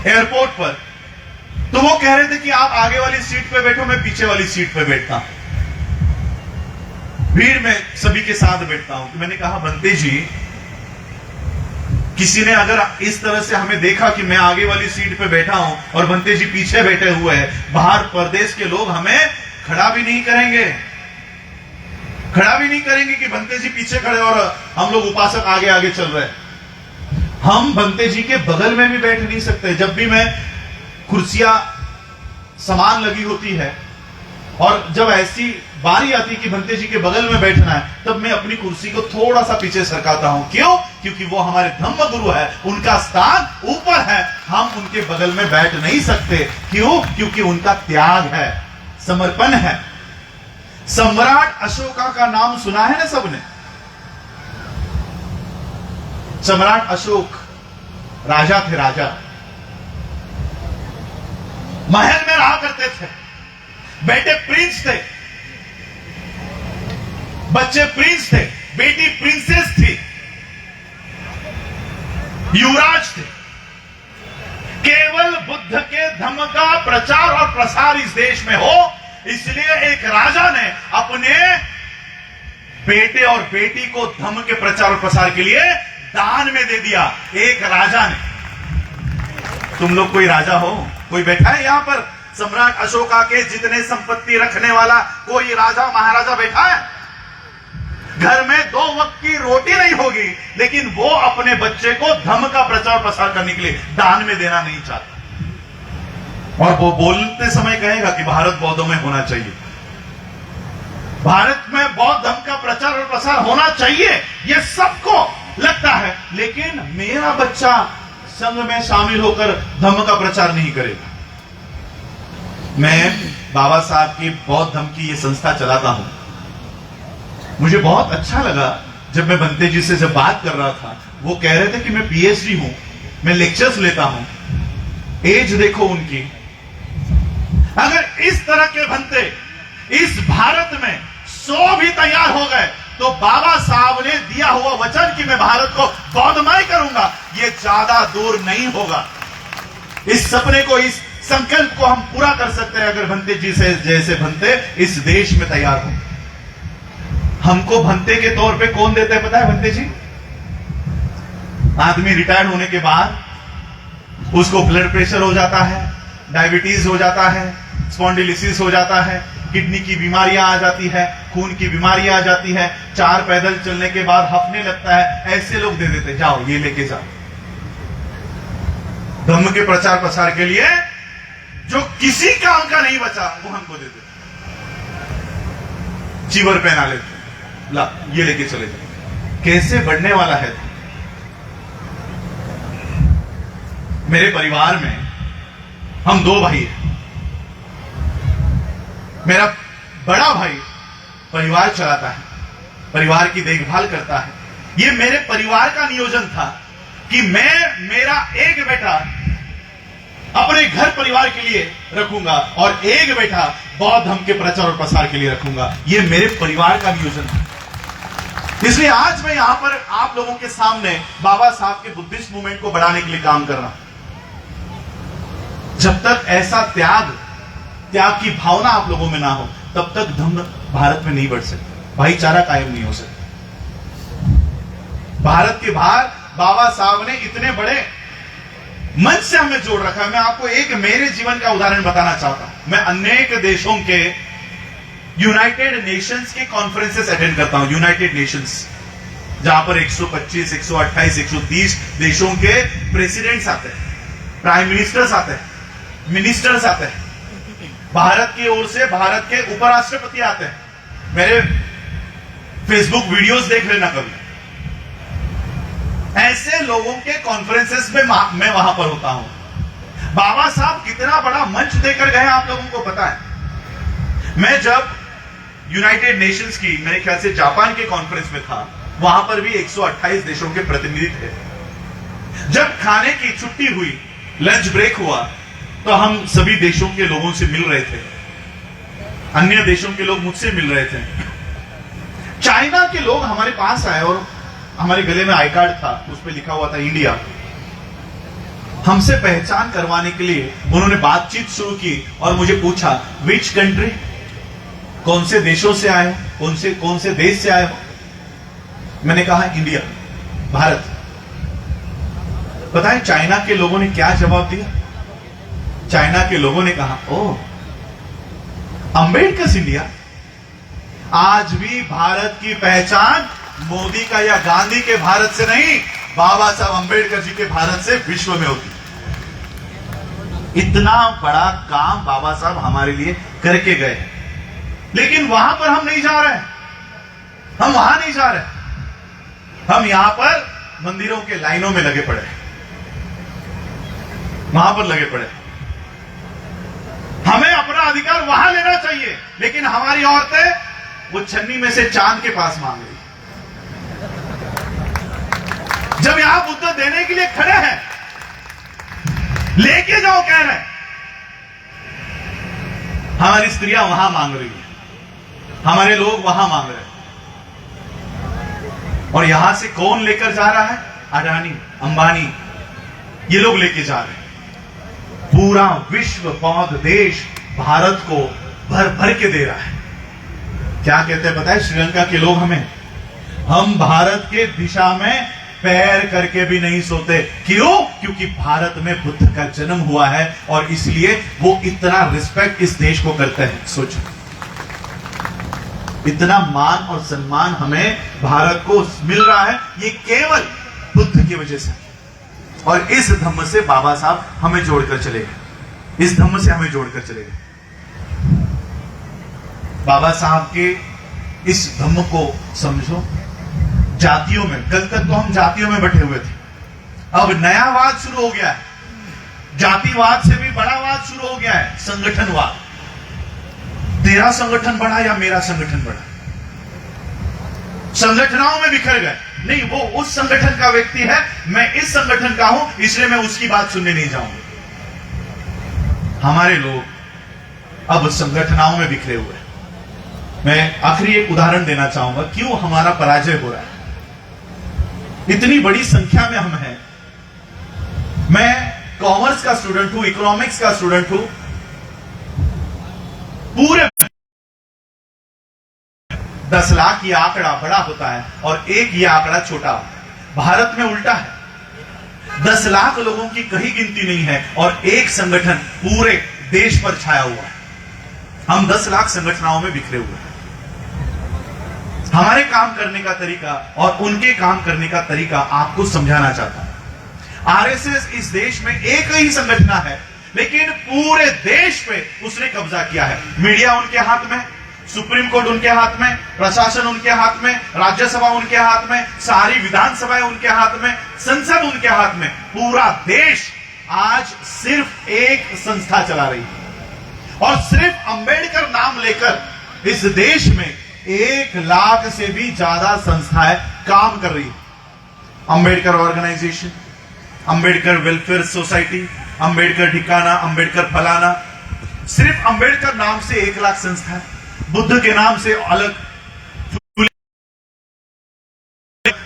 एयरपोर्ट पर, तो वो कह रहे थे कि आप आगे वाली सीट पे बैठो, मैं पीछे वाली सीट पे बैठता हूं, भीड़ में सभी के साथ बैठता हूं। तो मैंने कहा बंते जी, किसी ने अगर इस तरह से हमें देखा कि मैं आगे वाली सीट पे बैठा हूं और बंते जी पीछे बैठे हुए हैं, बाहर प्रदेश के लोग हमें खड़ा भी नहीं करेंगे कि बंते जी पीछे खड़े और हम लोग उपासक आगे आगे चल रहे हैं। हम बंते जी के बगल में भी बैठ नहीं सकते। जब भी मैं कुर्सियां सामान लगी होती है और जब ऐसी बारी आती कि बंते जी के बगल में बैठना है, तब मैं अपनी कुर्सी को थोड़ा सा पीछे सरकाता हूं। क्यों? क्योंकि वो हमारे धम्म गुरु है, उनका स्थान ऊपर है, हम उनके बगल में बैठ नहीं सकते। क्यों? क्योंकि उनका त्याग है, समर्पण है। सम्राट अशोका का नाम सुना है ना सबने? सम्राट अशोक राजा थे, राजा महल में रहा करते थे, बेटे प्रिंस थे, बच्चे प्रिंस थे, बेटी प्रिंसेस थी, युवराज थे। केवल बुद्ध के धम्म का प्रचार और प्रसार इस देश में हो, इसलिए एक राजा ने अपने बेटे और बेटी को धम्म के प्रचार और प्रसार के लिए दान में दे दिया। एक राजा ने। तुम लोग कोई राजा हो? कोई बैठा है यहां पर? सम्राट अशोका के जितने संपत्ति रखने वाला कोई राजा महाराजा बैठा है? घर में 2 वक्त की रोटी नहीं होगी, लेकिन वो अपने बच्चे को धम्म का प्रचार प्रसार करने के लिए दान में देना नहीं चाहता। और वो बोलते समय कहेगा कि भारत बौद्धों में होना चाहिए, भारत में बौद्ध धर्म का प्रचार और प्रसार होना चाहिए, ये सबको लगता है। लेकिन मेरा बच्चा संघ में शामिल होकर धम्म का प्रचार नहीं करेगा। मैं बाबा साहब की बौद्ध धर्म की ये संस्था चलाता हूं। मुझे बहुत अच्छा लगा जब मैं बंते जी से जब बात कर रहा था, वो कह रहे थे कि मैं पीएचडी हूं, मैं लेक्चर्स लेता हूं। एज देखो उनकी। अगर इस तरह के बंते इस भारत में 100 भी तैयार हो गए तो बाबा साहब ने दिया हुआ वचन कि मैं भारत को बौद्धमय करूंगा, ये ज्यादा दूर नहीं होगा। इस सपने को, इस संकल्प को हम पूरा कर सकते हैं अगर भंते जी से जैसे भंते इस देश में तैयार हो। हमको भंते के तौर पे कौन देते हैं पता है? भंते जी। आदमी रिटायर होने के बाद उसको ब्लड प्रेशर हो जाता है, डायबिटीज हो जाता है, स्पॉन्डिलिसिस हो जाता है, किडनी की बीमारियां आ जाती है, खून की बीमारियां आ जाती है, 4 पैदल चलने के बाद हफने लगता है। ऐसे लोग दे देते, जाओ ये लेके जाओ। धम्म के प्रचार प्रसार के लिए जो किसी काम का नहीं बचा वो हमको दे देते, चीवर पहना लेते, ला ये लेके चले जाओ। कैसे बढ़ने वाला है? मेरे परिवार में हम 2 भाई हैं। मेरा बड़ा भाई परिवार चलाता है, परिवार की देखभाल करता है। ये मेरे परिवार का नियोजन था कि मेरा एक बेटा अपने घर परिवार के लिए रखूंगा और एक बेटा बौद्ध धर्म के प्रचार और प्रसार के लिए रखूंगा। ये मेरे परिवार का नियोजन था। इसलिए आज मैं यहां पर आप लोगों के सामने बाबा साहब के बुद्धिस्ट मूवमेंट को बढ़ाने के लिए काम कर रहा हूं। जब तक ऐसा त्याग की भावना आप लोगों में ना हो, तब तक धम्म भारत में नहीं बढ़ सकता, भाईचारा कायम नहीं हो सकता। भारत के बाहर बाबा साहब ने इतने बड़े मंच से हमें जोड़ रखा है। मैं आपको एक मेरे जीवन का उदाहरण बताना चाहता हूं। मैं अनेक देशों के यूनाइटेड नेशंस के कॉन्फ्रेंसेस अटेंड करता हूं। यूनाइटेड नेशंस जहां पर 125, 128, 130 देशों के प्रेसिडेंट्स आते हैं, प्राइम मिनिस्टर्स आते हैं, मिनिस्टर्स आते हैं। भारत की ओर से भारत के उपराष्ट्रपति आते हैं। मेरे फेसबुक वीडियोस देख लेना कभी। ऐसे लोगों के कॉन्फ्रेंसेस में मैं वहां पर होता हूं। बाबा साहब कितना बड़ा मंच देकर गए आप लोगों को पता है। मैं जब यूनाइटेड नेशंस की मेरे ख्याल से जापान के कॉन्फ्रेंस में था, वहां पर भी 128 देशों के प्रतिनिधि थे। जब खाने की छुट्टी हुई, लंच ब्रेक हुआ, तो हम सभी देशों के लोगों से मिल रहे थे। अन्य देशों के लोग मुझसे मिल रहे थे। चाइना के लोग हमारे पास आए और हमारे गले में आई कार्ड था, उस पर लिखा हुआ था इंडिया। हमसे पहचान करवाने के लिए उन्होंने बातचीत शुरू की और मुझे पूछा, विच कंट्री, कौन से देशों से आए हो, कौन से देश से आए हो? मैंने कहा इंडिया, भारत। पता है चाइना के लोगों ने क्या जवाब दिया? चाइना के लोगों ने कहा, ओह, अंबेडकर इंडिया। आज भी भारत की पहचान मोदी का या गांधी के भारत से नहीं, बाबा साहब अंबेडकर जी के भारत से विश्व में होती। इतना बड़ा काम बाबा साहब हमारे लिए करके गए, लेकिन वहां पर हम नहीं जा रहे। हम वहां नहीं जा रहे। हम यहां पर मंदिरों के लाइनों में लगे पड़े, वहां पर लगे पड़े। हमें अपना अधिकार वहां लेना चाहिए, लेकिन हमारी औरतें वो छन्नी में से चांद के पास मांग रही। जब यहां बुद्ध देने के लिए खड़े हैं, लेके जाओ कह रहे हैं, हमारी स्त्रियां वहां मांग रही है, हमारे लोग वहां मांग रहे हैं। और यहां से कौन लेकर जा रहा है? अडानी, अंबानी, ये लोग लेके जा रहे हैं। पूरा विश्व बौद्ध देश भारत को भर भर के दे रहा है। क्या कहते हैं पता है श्रीलंका के लोग हमें? हम भारत के दिशा में पैर करके भी नहीं सोते। क्यों? क्योंकि भारत में बुद्ध का जन्म हुआ है और इसलिए वो इतना रिस्पेक्ट इस देश को करते हैं। सोचो, इतना मान और सम्मान हमें भारत को मिल रहा है, ये केवल बुद्ध की वजह से। और इस धम्म से बाबा साहब हमें जोड़कर चले गए, इस धम्म से हमें जोड़कर चले गए। बाबा साहब के इस धम्म को समझो। जातियों में, कल तक तो हम जातियों में बैठे हुए थे, अब नया वाद शुरू हो गया है। जातिवाद से भी बड़ा वाद शुरू हो गया है, संगठनवाद। तेरा संगठन बड़ा या मेरा संगठन बड़ा। संगठनों में बिखर गए। नहीं, वो उस संगठन का व्यक्ति है, मैं इस संगठन का हूं, इसलिए मैं उसकी बात सुनने नहीं जाऊंगा। हमारे लोग अब संगठनों में बिखरे हुए हैं। मैं आखिरी एक उदाहरण देना चाहूंगा, क्यों हमारा पराजय हो रहा है। इतनी बड़ी संख्या में हम हैं। मैं कॉमर्स का स्टूडेंट हूं, इकोनॉमिक्स का स्टूडेंट हूं, पूरे 10 लाख ये आंकड़ा बड़ा होता है और एक ये आंकड़ा छोटा। भारत में उल्टा है, 10 लाख लोगों की कहीं गिनती नहीं है और एक संगठन पूरे देश पर छाया हुआ है। हम 10 लाख संगठनों में बिखरे हुए हैं। हमारे काम करने का तरीका और उनके काम करने का तरीका आपको समझाना चाहता हूं। आरएसएस इस देश में एक ही संगठन है, लेकिन पूरे देश पे उसने कब्जा किया है। मीडिया उनके हाथ में, सुप्रीम कोर्ट उनके हाथ में, प्रशासन उनके हाथ में, राज्यसभा उनके हाथ में, सारी विधानसभाएं उनके हाथ में, संसद उनके हाथ में। पूरा देश आज सिर्फ एक संस्था चला रही है और सिर्फ अंबेडकर नाम लेकर इस देश में 1 लाख से भी ज्यादा संस्थाएं काम कर रही है। Ambedkar organisation, Ambedkar welfare society, Ambedkar ठिकाना, अंबेडकर फलाना, सिर्फ अंबेडकर नाम से 1 लाख संस्थाएं, बुद्ध के नाम से अलग,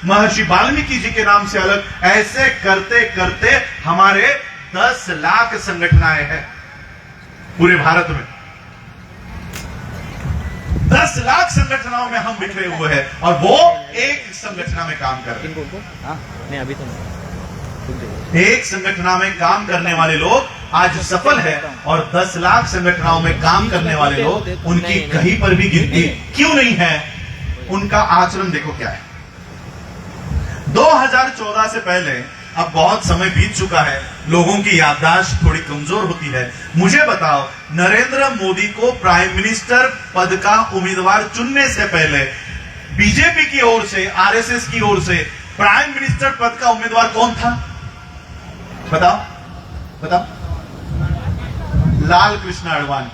महर्षि वाल्मीकि जी के नाम से अलग, ऐसे करते करते हमारे 10 लाख संगठनाएं हैं पूरे भारत में। 10 लाख संगठनों में हम बिखरे हुए हैं और वो एक संगठन में काम कर रहे हैं। अभी तो एक संगठन में काम करने वाले लोग आज सफल है और 10 लाख संगठनों में काम करने वाले लोग उनकी कहीं पर भी गिनती क्यों नहीं है? उनका आचरण देखो क्या है। 2014 से पहले अब बहुत समय बीत चुका है, लोगों की याददाश्त थोड़ी कमजोर होती है। मुझे बताओ, नरेंद्र मोदी को प्राइम मिनिस्टर पद का उम्मीदवार चुनने से पहले बीजेपी की ओर से, आरएसएस की ओर से प्राइम मिनिस्टर पद का उम्मीदवार कौन था? बताओ बताओ। लाल कृष्ण आडवाणी।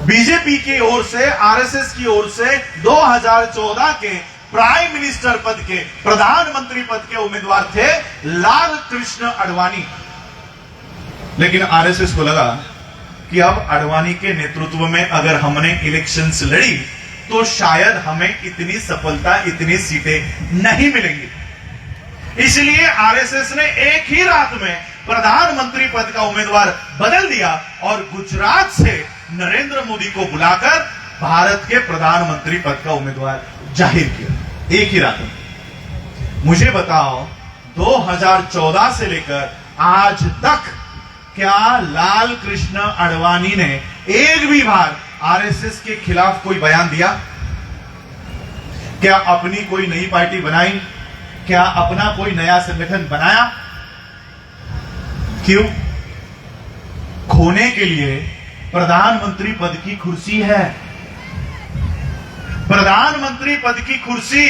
बीजेपी की ओर से, आरएसएस की ओर से 2014 के प्राइम मिनिस्टर पद के, प्रधानमंत्री पद के उम्मीदवार थे लाल कृष्ण आडवाणी। लेकिन आरएसएस को लगा कि अब आडवाणी के नेतृत्व में अगर हमने इलेक्शंस लड़ी तो शायद हमें इतनी सफलता, इतनी सीटें नहीं मिलेंगी। इसलिए आरएसएस ने एक ही रात में प्रधानमंत्री पद का उम्मीदवार बदल दिया और गुजरात से नरेंद्र मोदी को बुलाकर भारत के प्रधानमंत्री पद का उम्मीदवार जाहिर किया, एक ही रात में। मुझे बताओ, 2014 से लेकर आज तक क्या लाल कृष्ण आडवाणी ने एक भी बार आरएसएस के खिलाफ कोई बयान दिया? क्या अपनी कोई नई पार्टी बनाई? क्या अपना कोई नया संगठन बनाया? क्यों? खोने के लिए प्रधानमंत्री पद की कुर्सी है। प्रधानमंत्री पद की कुर्सी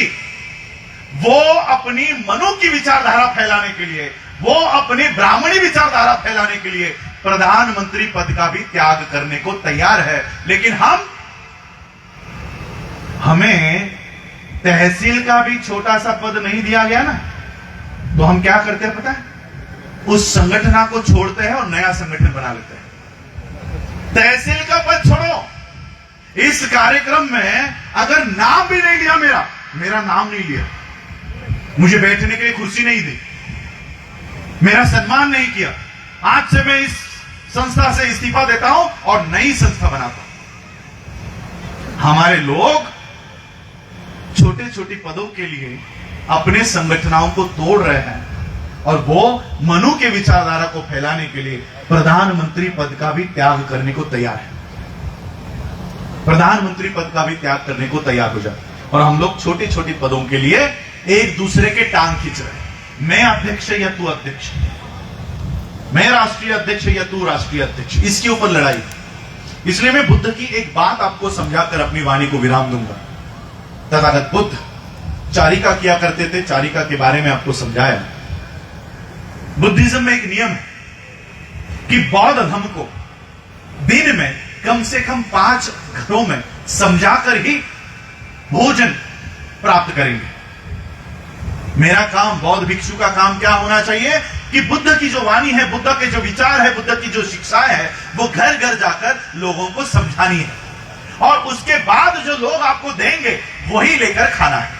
वो अपनी मनु की विचारधारा फैलाने के लिए, वो अपनी ब्राह्मणी विचारधारा फैलाने के लिए प्रधानमंत्री पद का भी त्याग करने को तैयार है। लेकिन हमें तहसील का भी छोटा सा पद नहीं दिया गया ना, तो हम क्या करते हैं पता है? उस संगठन को छोड़ते हैं और नया संगठन बना लेते हैं। तहसील का पद छोड़ो, इस कार्यक्रम में अगर नाम भी नहीं लिया, मेरा नाम नहीं लिया, मुझे बैठने के लिए कुर्सी नहीं दी, मेरा सम्मान नहीं किया, आज से मैं इस संस्था से इस्तीफा देता हूं और नई संस्था बनाता हूं। हमारे लोग छोटे छोटे पदों के लिए अपने संगठनों को तोड़ रहे हैं और वो मनु के विचारधारा को फैलाने के लिए प्रधानमंत्री पद का भी त्याग करने को तैयार है। प्रधानमंत्री पद का भी त्याग करने को तैयार हो जाए और हम लोग छोटे छोटे पदों के लिए एक दूसरे के टांग खींच रहे हैं। मैं अध्यक्ष या तू अध्यक्ष, मैं राष्ट्रीय अध्यक्ष या तू राष्ट्रीय अध्यक्ष, इसके ऊपर लड़ाई। इसलिए मैं बुद्ध की एक बात आपको समझाकर अपनी वाणी को विराम दूंगा। तथागत बुद्ध चारिका किया करते थे, चारिका के बारे में आपको समझाया। बुद्धिज्म में एक नियम है कि बौद्ध धर्म को दिन में कम से कम 5 घरों में समझाकर ही भोजन प्राप्त करेंगे। मेरा काम, बौद्ध भिक्षु का काम क्या होना चाहिए कि बुद्ध की जो वाणी है, बुद्ध के जो विचार है, बुद्ध की जो शिक्षाएं है, वो घर घर जाकर लोगों को समझानी है और उसके बाद जो लोग आपको देंगे वही लेकर खाना है।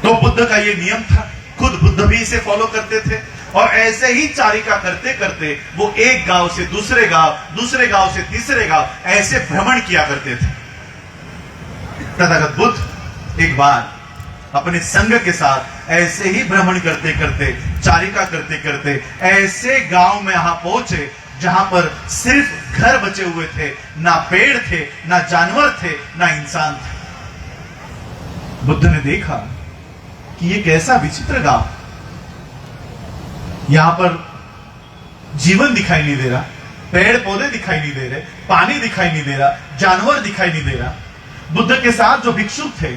तो बुद्ध का ये नियम था, खुद बुद्ध भी इसे फॉलो करते थे और ऐसे ही चारिका करते करते वो एक गांव से दूसरे गांव, दूसरे गांव से तीसरे गांव ऐसे भ्रमण किया करते थे। तथागत बुद्ध एक बार अपने संघ के साथ ऐसे ही भ्रमण करते करते, चारिका करते करते ऐसे गांव में यहां पहुंचे जहां पर सिर्फ घर बचे हुए थे, ना पेड़ थे, ना जानवर थे, ना इंसान थे। बुद्ध ने देखा कि ये कैसा विचित्र गांव, यहां पर जीवन दिखाई नहीं दे रहा, पेड़ पौधे दिखाई नहीं दे रहे, पानी दिखाई नहीं दे रहा, जानवर दिखाई नहीं दे रहा। बुद्ध के साथ जो भिक्षुक थे,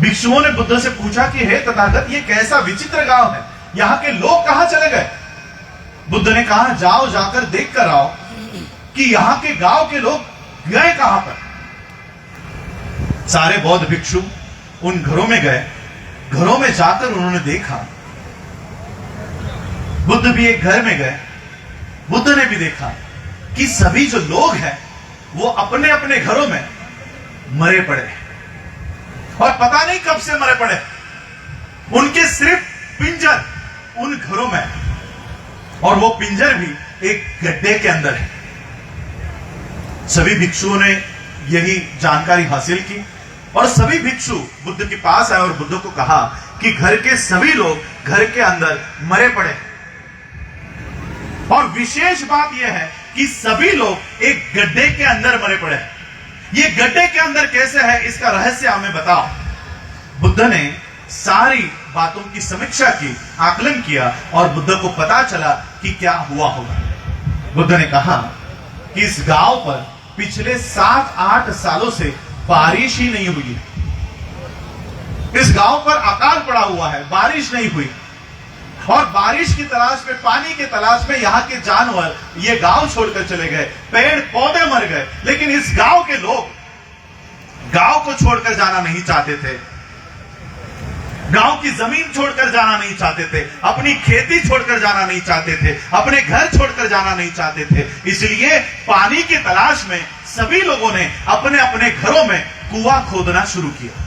भिक्षुओं ने बुद्ध से पूछा कि हे तथागत, ये कैसा विचित्र गांव है, यहां के लोग कहां चले गए? बुद्ध ने कहा, जाओ जाकर देख कर आओ कि यहां के गांव के लोग गए कहां पर। सारे बौद्ध भिक्षु उन घरों में गए। घरों में जाकर उन्होंने देखा, बुद्ध भी एक घर में गए। बुद्ध ने भी देखा कि सभी जो लोग हैं वो अपने अपने घरों में मरे पड़े, और पता नहीं कब से मरे पड़े। उनके सिर्फ पिंजर उन घरों में, और वो पिंजर भी एक गड्ढे के अंदर है। सभी भिक्षुओं ने यही जानकारी हासिल की और सभी भिक्षु बुद्ध के पास आए और बुद्ध को कहा कि घर के सभी लोग घर के अंदर मरे पड़े, और विशेष बात यह है कि सभी लोग एक गड्ढे के अंदर मरे पड़े। ये गड्ढे के अंदर कैसे है, इसका रहस्य हमें बताओ। बुद्ध ने सारी बातों की समीक्षा की, आकलन किया, और बुद्ध को पता चला कि क्या हुआ होगा। बुद्ध ने कहा कि इस गांव पर पिछले 7-8 सालों से बारिश ही नहीं हुई। इस गांव पर अकाल पड़ा हुआ है, बारिश नहीं हुई, और बारिश की तलाश में, पानी की तलाश में यहां के जानवर ये गांव छोड़कर चले गए, पेड़ पौधे मर गए। लेकिन इस गांव के लोग गांव को छोड़कर जाना नहीं चाहते थे, गांव की जमीन छोड़कर जाना नहीं चाहते थे, अपनी खेती छोड़कर जाना नहीं चाहते थे, अपने घर छोड़कर जाना नहीं चाहते थे। इसलिए पानी की तलाश में सभी लोगों ने अपने अपने घरों में कुआं खोदना शुरू किया।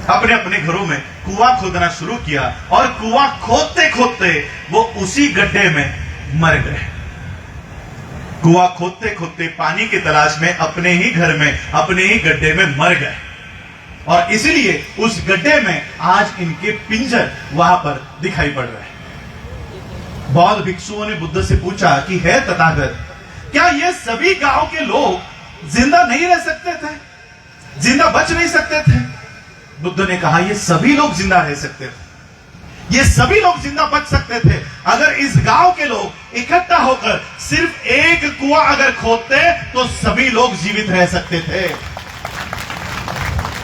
अपने अपने घरों में कुआं खोदना शुरू किया, और कुआं खोदते खोदते वो उसी गड्ढे में मर गए। कुआं खोदते खोदते पानी की तलाश में अपने ही घर में, अपने ही गड्ढे में मर गए, और इसलिए उस गड्ढे में आज इनके पिंजर वहां पर दिखाई पड़ रहे हैं। बौद्ध भिक्षुओं ने बुद्ध से पूछा कि हे तथागत, क्या ये सभी गांव के लोग जिंदा नहीं रह सकते थे, जिंदा बच नहीं सकते थे? बुद्ध ने कहा, ये सभी लोग जिंदा रह सकते थे, ये सभी लोग जिंदा बच सकते थे अगर इस गांव के लोग इकट्ठा होकर सिर्फ एक कुआं अगर खोदते तो सभी लोग जीवित रह सकते थे।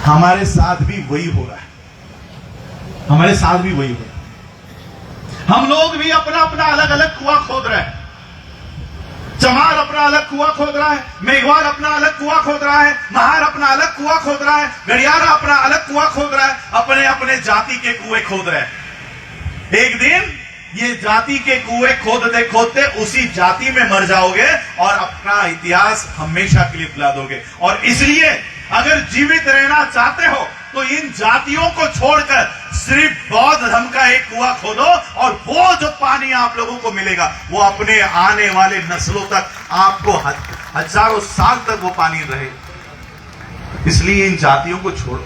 हमारे साथ भी वही हो रहा है, हमारे साथ भी वही हो रहा है। हम लोग भी अपना अपना अलग अलग कुआं खोद रहे हैं। चमार अपना अलग कुआं खोद रहा है, मेघवाल अपना अलग कुआं खोद रहा है, महार अपना अलग कुआं खोद रहा है, गड़ियारा अपना अलग कुआं खोद रहा है, अपने अपने जाति के कुएं खोद रहे हैं। एक दिन ये जाति के कुएं खोदते खोदते उसी जाति में मर जाओगे और अपना इतिहास हमेशा के लिए भुला दोगे। और इसलिए अगर जीवित रहना चाहते हो तो इन जातियों को छोड़कर सिर्फ बौद्ध धर्म का एक कुआं खोदो, और वो जो पानी आप लोगों को मिलेगा वो अपने आने वाले नस्लों तक, आपको हजारों साल तक वो पानी रहे। इसलिए इन जातियों को छोड़ो।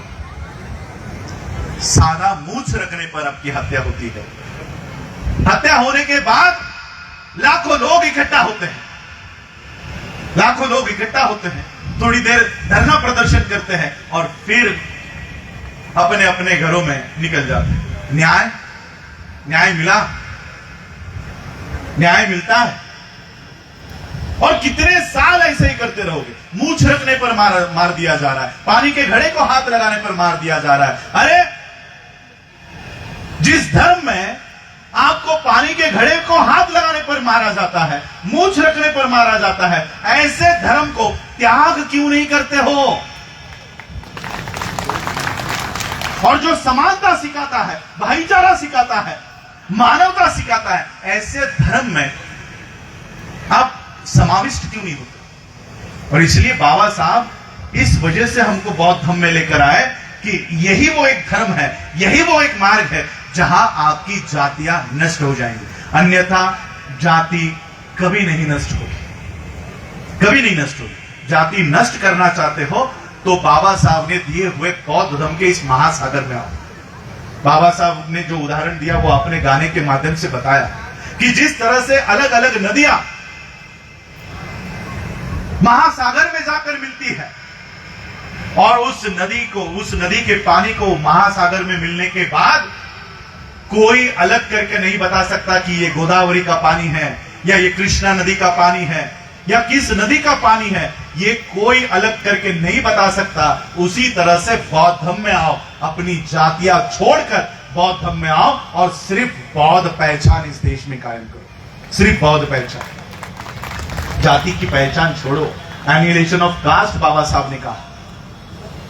सादा मूंछ रखने पर आपकी हत्या होती है। हत्या होने के बाद लाखों लोग इकट्ठा होते हैं, लाखों लोग इकट्ठा होते हैं, थोड़ी देर धरना प्रदर्शन करते हैं और फिर अपने अपने घरों में निकल जाते हैं। न्याय, न्याय मिला, न्याय मिलता है, और कितने साल ऐसे ही करते रहोगे? मूंछ रखने पर मार दिया जा रहा है, पानी के घड़े को हाथ लगाने पर मार दिया जा रहा है। अरे जिस धर्म में आपको पानी के घड़े को हाथ लगाने पर मारा जाता है, मूंछ रखने पर मारा जाता है, ऐसे धर्म को त्याग क्यों नहीं करते हो? और जो समानता सिखाता है, भाईचारा सिखाता है, मानवता सिखाता है, ऐसे धर्म में आप समाविष्ट क्यों नहीं होते? और इसलिए बाबा साहब इस वजह से हमको बौद्ध धर्म में लेकर आए कि यही वो एक धर्म है, यही वो एक मार्ग है जहां आपकी जातियां नष्ट हो जाएंगी, अन्यथा जाति कभी नहीं नष्ट होगी, कभी नहीं नष्ट होगी। जाति नष्ट करना चाहते हो तो बाबा साहब ने दिए हुए बौद्ध धर्म के इस महासागर में आओ। बाबा साहब ने जो उदाहरण दिया वो अपने गाने के माध्यम से बताया कि जिस तरह से अलग अलग नदियां महासागर में जाकर मिलती है और उस नदी के पानी को महासागर में मिलने के बाद कोई अलग करके नहीं बता सकता कि ये गोदावरी का पानी है या ये कृष्णा नदी का पानी है या किस नदी का पानी है, ये कोई अलग करके नहीं बता सकता। उसी तरह से बौद्ध धर्म में आओ, अपनी जातियां छोड़कर बौद्ध धर्म में आओ और सिर्फ बौद्ध पहचान इस देश में कायम करो, सिर्फ बौद्ध पहचान। जाति की पहचान छोड़ो, एनिहिलेशन ऑफ कास्ट बाबा साहब ने कहा।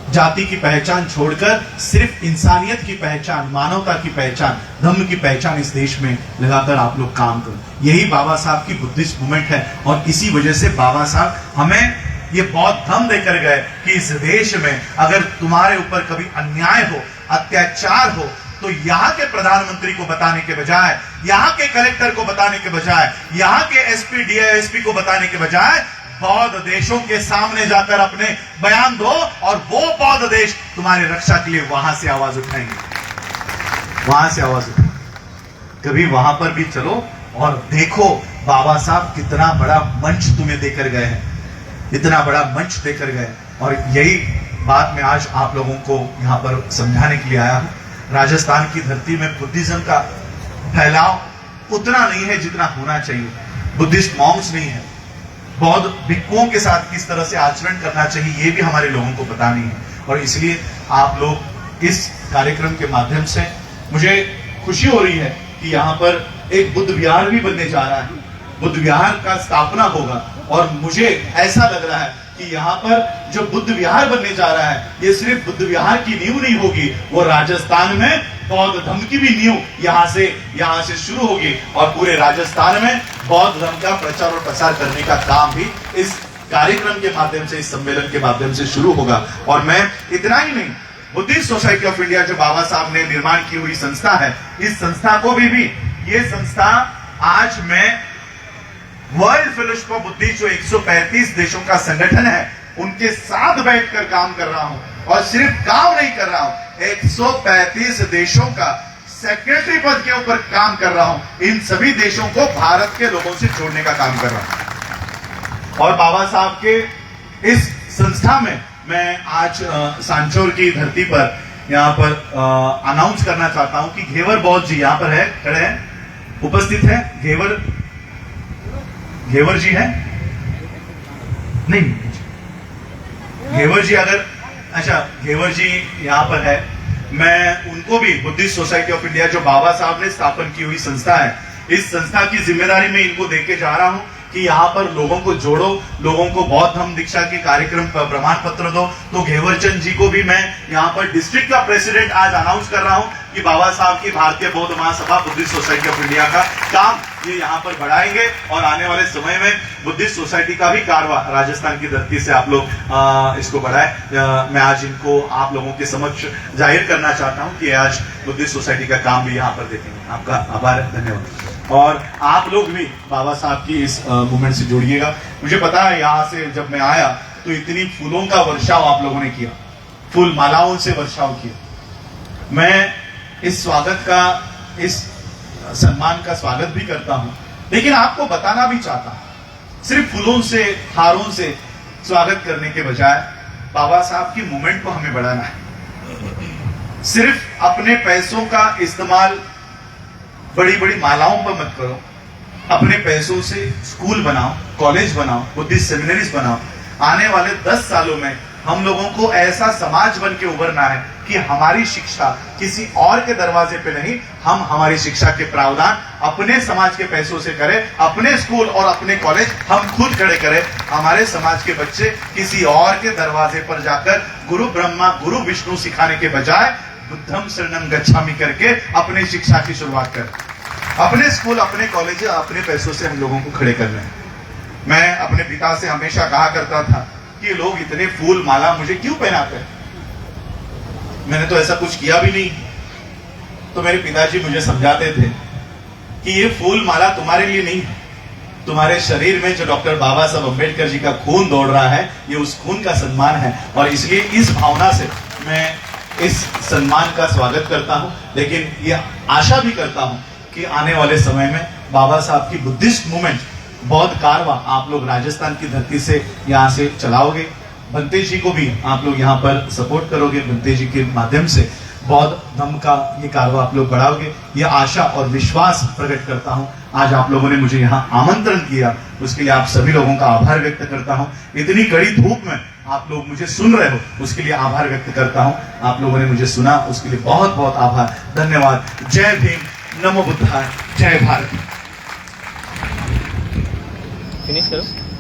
जाति की पहचान छोड़कर सिर्फ इंसानियत की पहचान, मानवता की पहचान, धर्म की पहचान इस देश में लगाकर आप लोग काम करो। यही बाबा साहब की बुद्धिस्ट मूवमेंट है और इसी वजह से बाबा साहब हमें ये बौद्ध धर्म देकर गए कि इस देश में अगर तुम्हारे ऊपर कभी अन्याय हो, अत्याचार हो, तो यहाँ के प्रधानमंत्री को बताने के बजाय, यहाँ के कलेक्टर को बताने के बजाय, यहाँ के एसपी डीआईएसपी को बताने के बजाय बौद्ध देशों के सामने जाकर अपने बयान दो और वो बौद्ध देश तुम्हारी रक्षा के लिए वहां से आवाज उठाएंगे, वहां से आवाज उठाएंगे। कभी वहां पर भी चलो और देखो बाबा साहब कितना बड़ा मंच तुम्हें देकर गए हैं, इतना बड़ा मंच देकर गए। और यही बात मैं आज आप लोगों को यहां पर समझाने के लिए आया हूं। राजस्थान की धरती में बुद्धिज्म का फैलाव उतना नहीं है जितना होना चाहिए। बुद्धिस्ट मॉन्क्स नहीं है। बौद्ध भिक्षुओं के साथ किस तरह से आचरण करना चाहिए ये भी हमारे लोगों को पता नहीं है। और इसलिए आप लोग इस कार्यक्रम के माध्यम से, मुझे खुशी हो रही है कि यहाँ पर एक बुद्ध विहार भी बनने जा रहा है, बुद्ध विहार का स्थापना होगा। और मुझे ऐसा लग रहा है कि यहाँ पर जो बुद्ध विहार बनने जा रहा है, ये सिर्फ बुद्ध विहार की नींव नहीं होगी, वो राजस्थान में बौद्ध धर्म की भी नींव यहाँ से शुरू होगी और पूरे राजस्थान में बौद्ध धर्म का प्रचार और प्रसार करने का काम भी इस कार्यक्रम के माध्यम से, इस सम्मेलन के माध्यम से शुरू होगा। और मैं इतना ही नहीं, बुद्धिस्ट सोसाइटी ऑफ इंडिया जो बाबा साहब ने निर्माण की हुई संस्था है, इस संस्था को भी ये संस्था आज मैं वर्ल्ड फेलोशिप ऑफ बुद्धिस्ट जो 135 देशों का संगठन है उनके साथ बैठकर काम कर रहा हूं। और सिर्फ काम नहीं कर रहा हूं, 135 देशों का सेक्रेटरी पद के ऊपर काम कर रहा हूं। इन सभी देशों को भारत के लोगों से जोड़ने का काम कर रहा हूं। और बाबा साहब के इस संस्था में मैं आज सांचौर की धरती पर यहाँ पर अनाउंस करना चाहता हूं कि घेवर बौद्ध जी यहाँ पर है, खड़े हैं, उपस्थित है। घेवर जी है नहीं, घेवर जी अगर, अच्छा घेवर जी यहाँ पर है, मैं उनको भी बुद्धिस्ट सोसाइटी ऑफ इंडिया जो बाबा साहब ने स्थापन की हुई संस्था है, इस संस्था की जिम्मेदारी में इनको देके जा रहा हूं कि यहाँ पर लोगों को जोड़ो, लोगों को बौद्ध धर्म दीक्षा के कार्यक्रम पर प्रमाण पत्र दो। तो घेवरचंद जी को भी मैं यहाँ पर डिस्ट्रिक्ट का प्रेसिडेंट आज अनाउंस कर रहा हूँ कि बाबा साहब की भारतीय बौद्ध महासभा बुद्धिस्ट सोसाइटी ऑफ इंडिया का काम ये यहाँ पर बढ़ाएंगे और आने वाले समय में बुद्धिस्ट सोसाइटी का भी कारवां राजस्थान की धरती से आप लोग इसको बढ़ाए। मैं आज इनको आप लोगों के समक्ष जाहिर करना चाहता हूँ कि आज बुद्धिस्ट सोसाइटी का काम भी यहाँ पर देखेंगे। आपका आभार, धन्यवाद। और आप लोग भी बाबा साहब की इस मूवमेंट से जुड़िएगा। मुझे पता है यहाँ से जब मैं आया तो इतनी फूलों का वर्षाव आप लोगों ने किया, फूल मालाओं से वर्षाव किया। मैं इस स्वागत का, इस सम्मान का स्वागत भी करता हूं, लेकिन आपको बताना भी चाहता हूं, सिर्फ फूलों से, हारों से स्वागत करने के बजाय बाबा साहब की मूवमेंट को हमें बढ़ाना है। सिर्फ अपने पैसों का इस्तेमाल बड़ी बड़ी मालाओं पर मत करो, अपने पैसों से स्कूल बनाओ, कॉलेज बनाओ, बुद्धिस्ट सेमिनरीज बनाओ। आने वाले 10 सालों में हम लोगों को ऐसा समाज बन के उभरना है कि हमारी शिक्षा किसी और के दरवाजे पे नहीं, हम हमारी शिक्षा के प्रावधान अपने समाज के पैसों से करें, अपने स्कूल और अपने कॉलेज हम खुद खड़े करें। हमारे समाज के बच्चे किसी और के दरवाजे पर जाकर गुरु ब्रह्मा गुरु विष्णु सिखाने के बजाय बुद्धम शरणम गच्छामि करके अपनी शिक्षा की शुरुआत करें। अपने स्कूल, अपने कॉलेज अपने पैसों से हम लोगों को खड़े करना है। मैं अपने पिता से हमेशा कहा करता था कि लोग इतने फूल माला मुझे क्यों पहनाते हैं, मैंने तो ऐसा कुछ किया भी नहीं। तो मेरे पिताजी मुझे समझाते थे कि ये फूल माला तुम्हारे लिए नहीं है, तुम्हारे शरीर में जो डॉक्टर बाबा साहब अम्बेडकर जी का खून दौड़ रहा है, ये उस खून का सम्मान है। और इसलिए इस भावना से मैं इस सम्मान का स्वागत करता हूं, लेकिन ये आशा भी करता हूं कि आने वाले समय में बाबा साहब की बुद्धिस्ट मूवमेंट, बौद्ध कारवा आप लोग राजस्थान की धरती से यहाँ से चलाओगे। बंते जी को भी आप लोग यहाँ पर सपोर्ट करोगे, बंते जी के माध्यम से बौद्ध धर्म का ये कारवा आप लोग बढ़ाओगे। ये आशा और विश्वास प्रकट करता हूँ। आज आप लोगों ने मुझे यहाँ आमंत्रण किया, उसके लिए आप सभी लोगों का आभार व्यक्त करता हूँ। इतनी कड़ी धूप में आप लोग मुझे सुन रहे हो, उसके लिए आभार व्यक्त करता हूँ। आप लोगों ने मुझे सुना, उसके लिए बहुत बहुत आभार, धन्यवाद। जय भीम, नमो बुद्धाय, जय भारत। फिनिश करो।